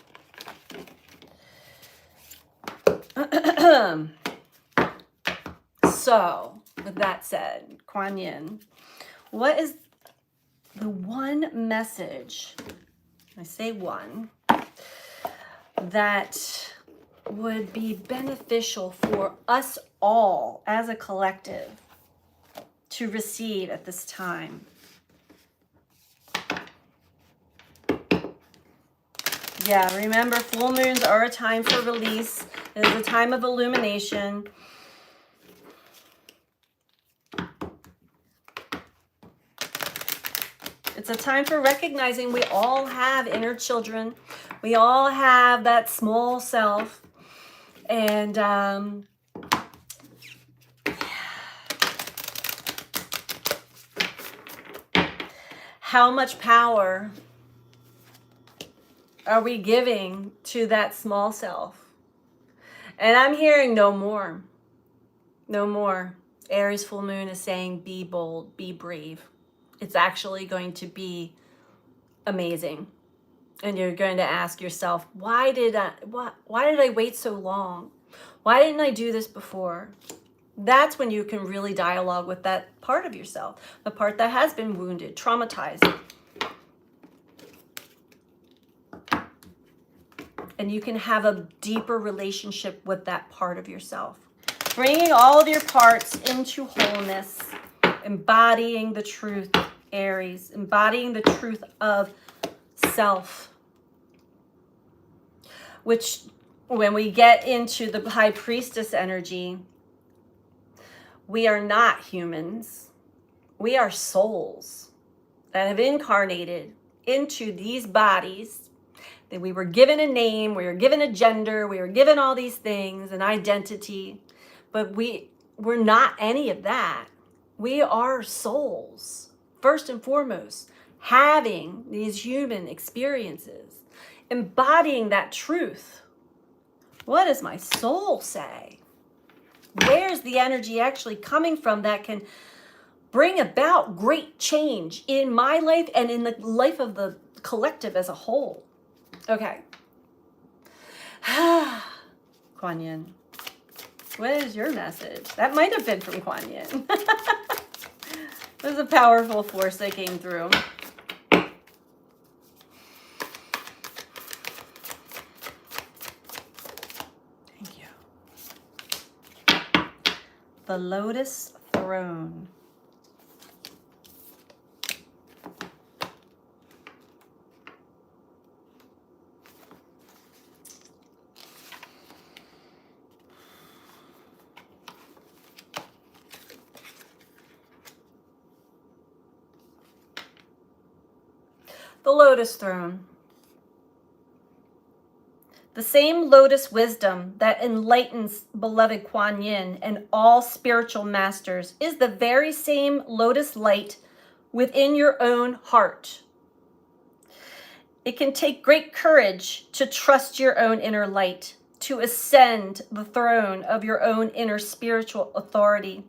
So, with that said, Kuan Yin, what is the one message, I say one, that would be beneficial for us all as a collective to receive at this time? Yeah, remember, full moons are a time for release. It is a time of illumination. It's a time for recognizing we all have inner children. We all have that small self. And how much power are we giving to that small self? And I'm hearing no more. No more. Aries full moon is saying be bold, be brave. It's actually going to be amazing. And you're going to ask yourself, why did I wait so long? Why didn't I do this before? That's when you can really dialogue with that part of yourself, the part that has been wounded, traumatized. And you can have a deeper relationship with that part of yourself. Bringing all of your parts into wholeness, embodying the truth, Aries, embodying the truth of self. Which, when we get into the High Priestess energy, we are not humans. We are souls that have incarnated into these bodies. That we were given a name, we were given a gender, we were given all these things, an identity, but we're not any of that. We are souls, first and foremost, having these human experiences, embodying that truth. What does my soul say? Where's the energy actually coming from that can bring about great change in my life and in the life of the collective as a whole? Okay. Kuan Yin. What is your message? That might have been from Kuan Yin. It was a powerful force that came through. Thank you. The Lotus Throne. The Lotus Throne. The same lotus wisdom that enlightens beloved Kuan Yin and all spiritual masters is the very same lotus light within your own heart. It can take great courage to trust your own inner light, to ascend the throne of your own inner spiritual authority,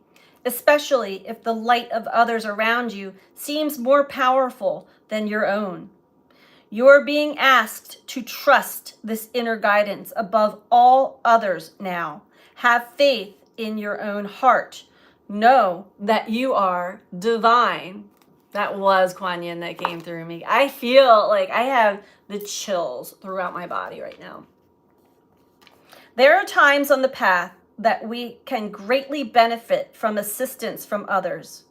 especially if the light of others around you seems more powerful than your own. You are being asked to trust this inner guidance above all others now. Have faith in your own heart. Know that you are divine. That was Kuan Yin that came through me. I feel like I have the chills throughout my body right now. There are times on the path that we can greatly benefit from assistance from others.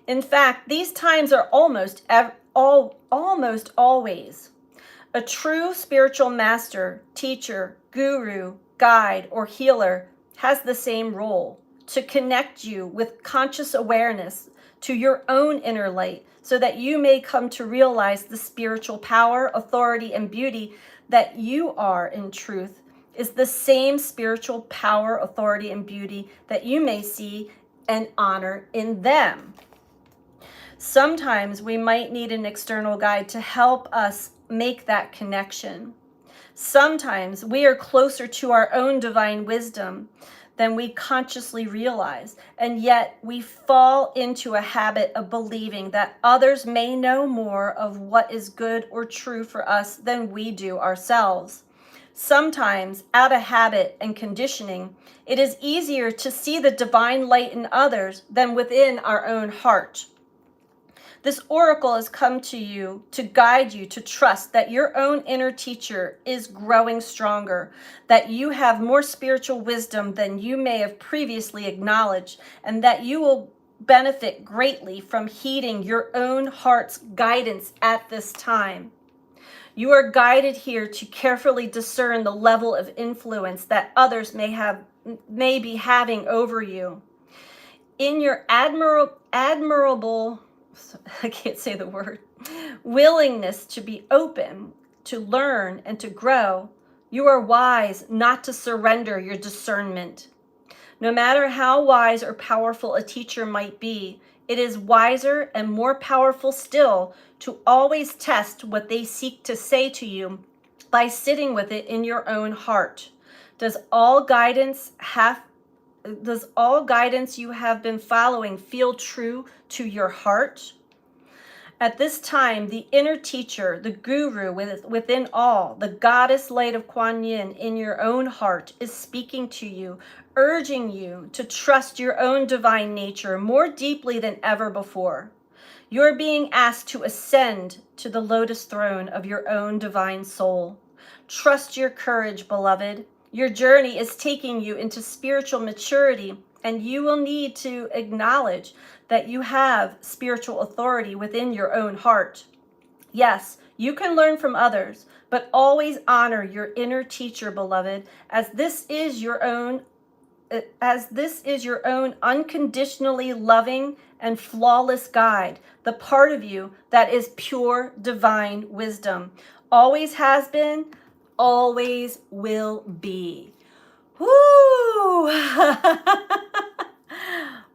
In fact, these times are almost always. A true spiritual master, teacher, guru, guide, or healer has the same role, to connect you with conscious awareness to your own inner light so that you may come to realize the spiritual power, authority, and beauty that you are in truth is the same spiritual power, authority, and beauty that you may see and honor in them. Sometimes we might need an external guide to help us make that connection. Sometimes we are closer to our own divine wisdom than we consciously realize, and yet we fall into a habit of believing that others may know more of what is good or true for us than we do ourselves. Sometimes, out of habit and conditioning, it is easier to see the divine light in others than within our own heart. This oracle has come to you to guide you to trust that your own inner teacher is growing stronger, that you have more spiritual wisdom than you may have previously acknowledged, and that you will benefit greatly from heeding your own heart's guidance at this time. You are guided here to carefully discern the level of influence that others may be having over you. In your admirable I can't say the word, willingness to be open, to learn, and to grow, you are wise not to surrender your discernment. No matter how wise or powerful a teacher might be, it is wiser and more powerful still to always test what they seek to say to you by sitting with it in your own heart. Does all guidance you have been following feel true to your heart? At this time, the inner teacher, the guru within all, the goddess light of Kuan Yin in your own heart is speaking to you, urging you to trust your own divine nature more deeply than ever before. You are being asked to ascend to the lotus throne of your own divine soul. Trust your courage, beloved. Your journey is taking you into spiritual maturity, and you will need to acknowledge that you have spiritual authority within your own heart. Yes, you can learn from others, but always honor your inner teacher, beloved, as this is your own unconditionally loving and flawless guide, the part of you that is pure divine wisdom. Always has been, always will be. Woo!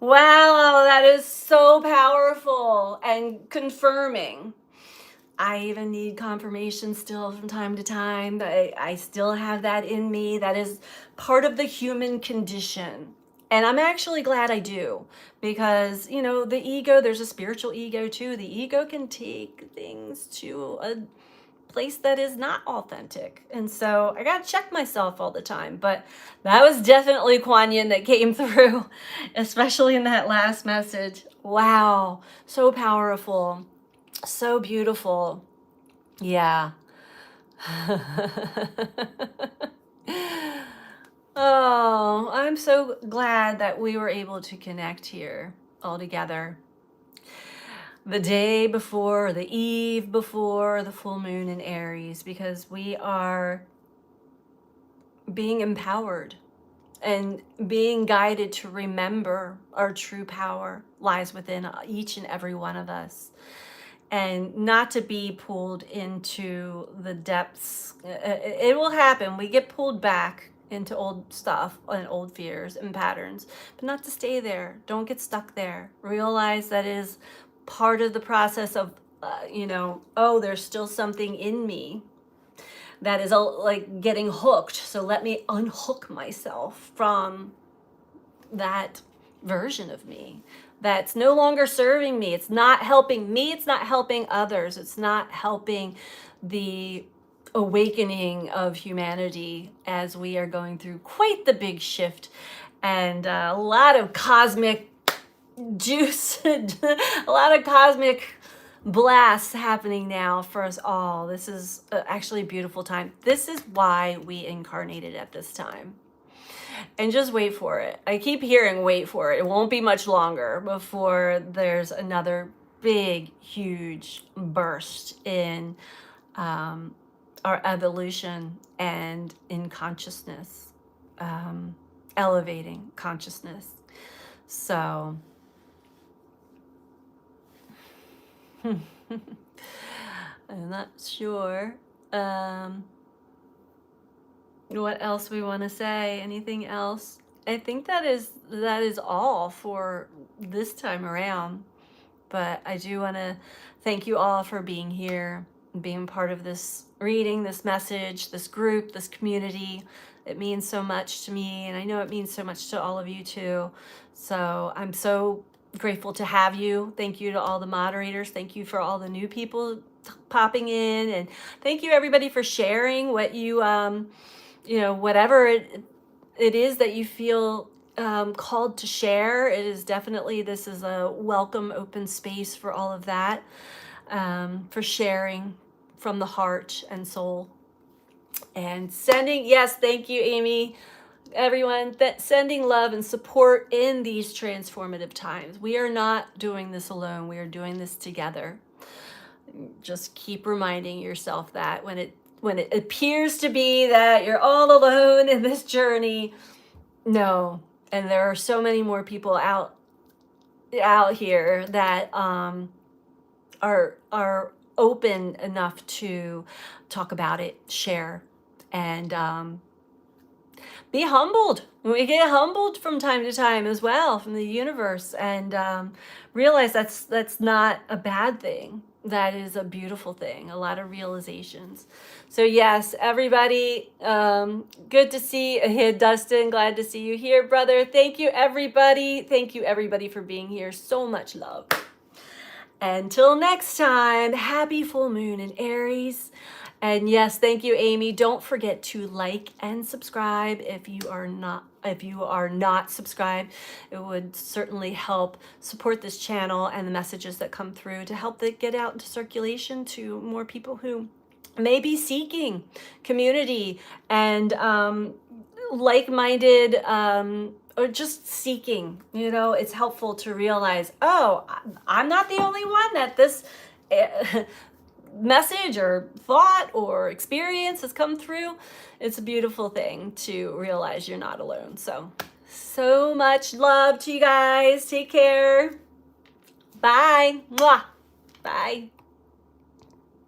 Wow, that is so powerful and confirming. I even need confirmation still from time to time, but I still have that in me. That is part of the human condition. And I'm actually glad I do, because, the ego, there's a spiritual ego too. The ego can take things to a place that is not authentic. And so I got to check myself all the time. But that was definitely Kuan Yin that came through, especially in that last message. Wow, so powerful, so beautiful. Yeah. Oh, I'm so glad that we were able to connect here all together. The day before, the eve before the full moon in Aries, because we are being empowered and being guided to remember our true power lies within each and every one of us. and not to be pulled into the depths. It will happen. We get pulled back into old stuff and old fears and patterns, but not to stay there. Don't get stuck there. Realize that is part of the process of, oh, there's still something in me that is like getting hooked. So let me unhook myself from that version of me that's no longer serving me. It's not helping me. It's not helping others. It's not helping the awakening of humanity as we are going through quite the big shift and a lot of cosmic juice, a lot of cosmic blasts happening now for us all. This is actually a beautiful time. This is why we incarnated at this time. And just wait for it. I keep hearing wait for it. It won't be much longer before there's another big, huge burst in our evolution and in consciousness, elevating consciousness. So, I'm not sure what else we want to say. Anything else? I think that is all for this time around. But I do want to thank you all for being here, being part of this reading, this message, this group, this community. It means so much to me, and I know it means so much to all of you too. So I'm so grateful to have you. Thank you to all the moderators. Thank you for all the new people popping in, and thank you everybody for sharing what you whatever it is that you feel called to share. It is definitely, this is a welcome, open space for all of that, for sharing from the heart and soul. And sending, yes, thank you, Amy, everyone, that sending love and support in these transformative times. We are not doing this alone. We are doing this together. Just keep reminding yourself that when it appears to be that you're all alone in this journey, no. And there are so many more people out here that are open enough to talk about it, share, and be humbled. We get humbled from time to time as well from the universe, and realize that's not a bad thing. That is a beautiful thing. A lot of realizations. So yes, everybody, good to see you, Dustin. Glad to see you here, brother. Thank you, everybody. Thank you, everybody, for being here. So much love. Until next time, happy full moon in Aries. And yes, thank you, Amy. Don't forget to like and subscribe if you are not subscribed. It would certainly help support this channel and the messages that come through to help it get out into circulation to more people who may be seeking community and like-minded, or just seeking. It's helpful to realize, oh, I'm not the only one that this message or thought or experience has come through. It's a beautiful thing to realize you're not alone. So much love to you guys. Take care. Bye. Mwah. Bye.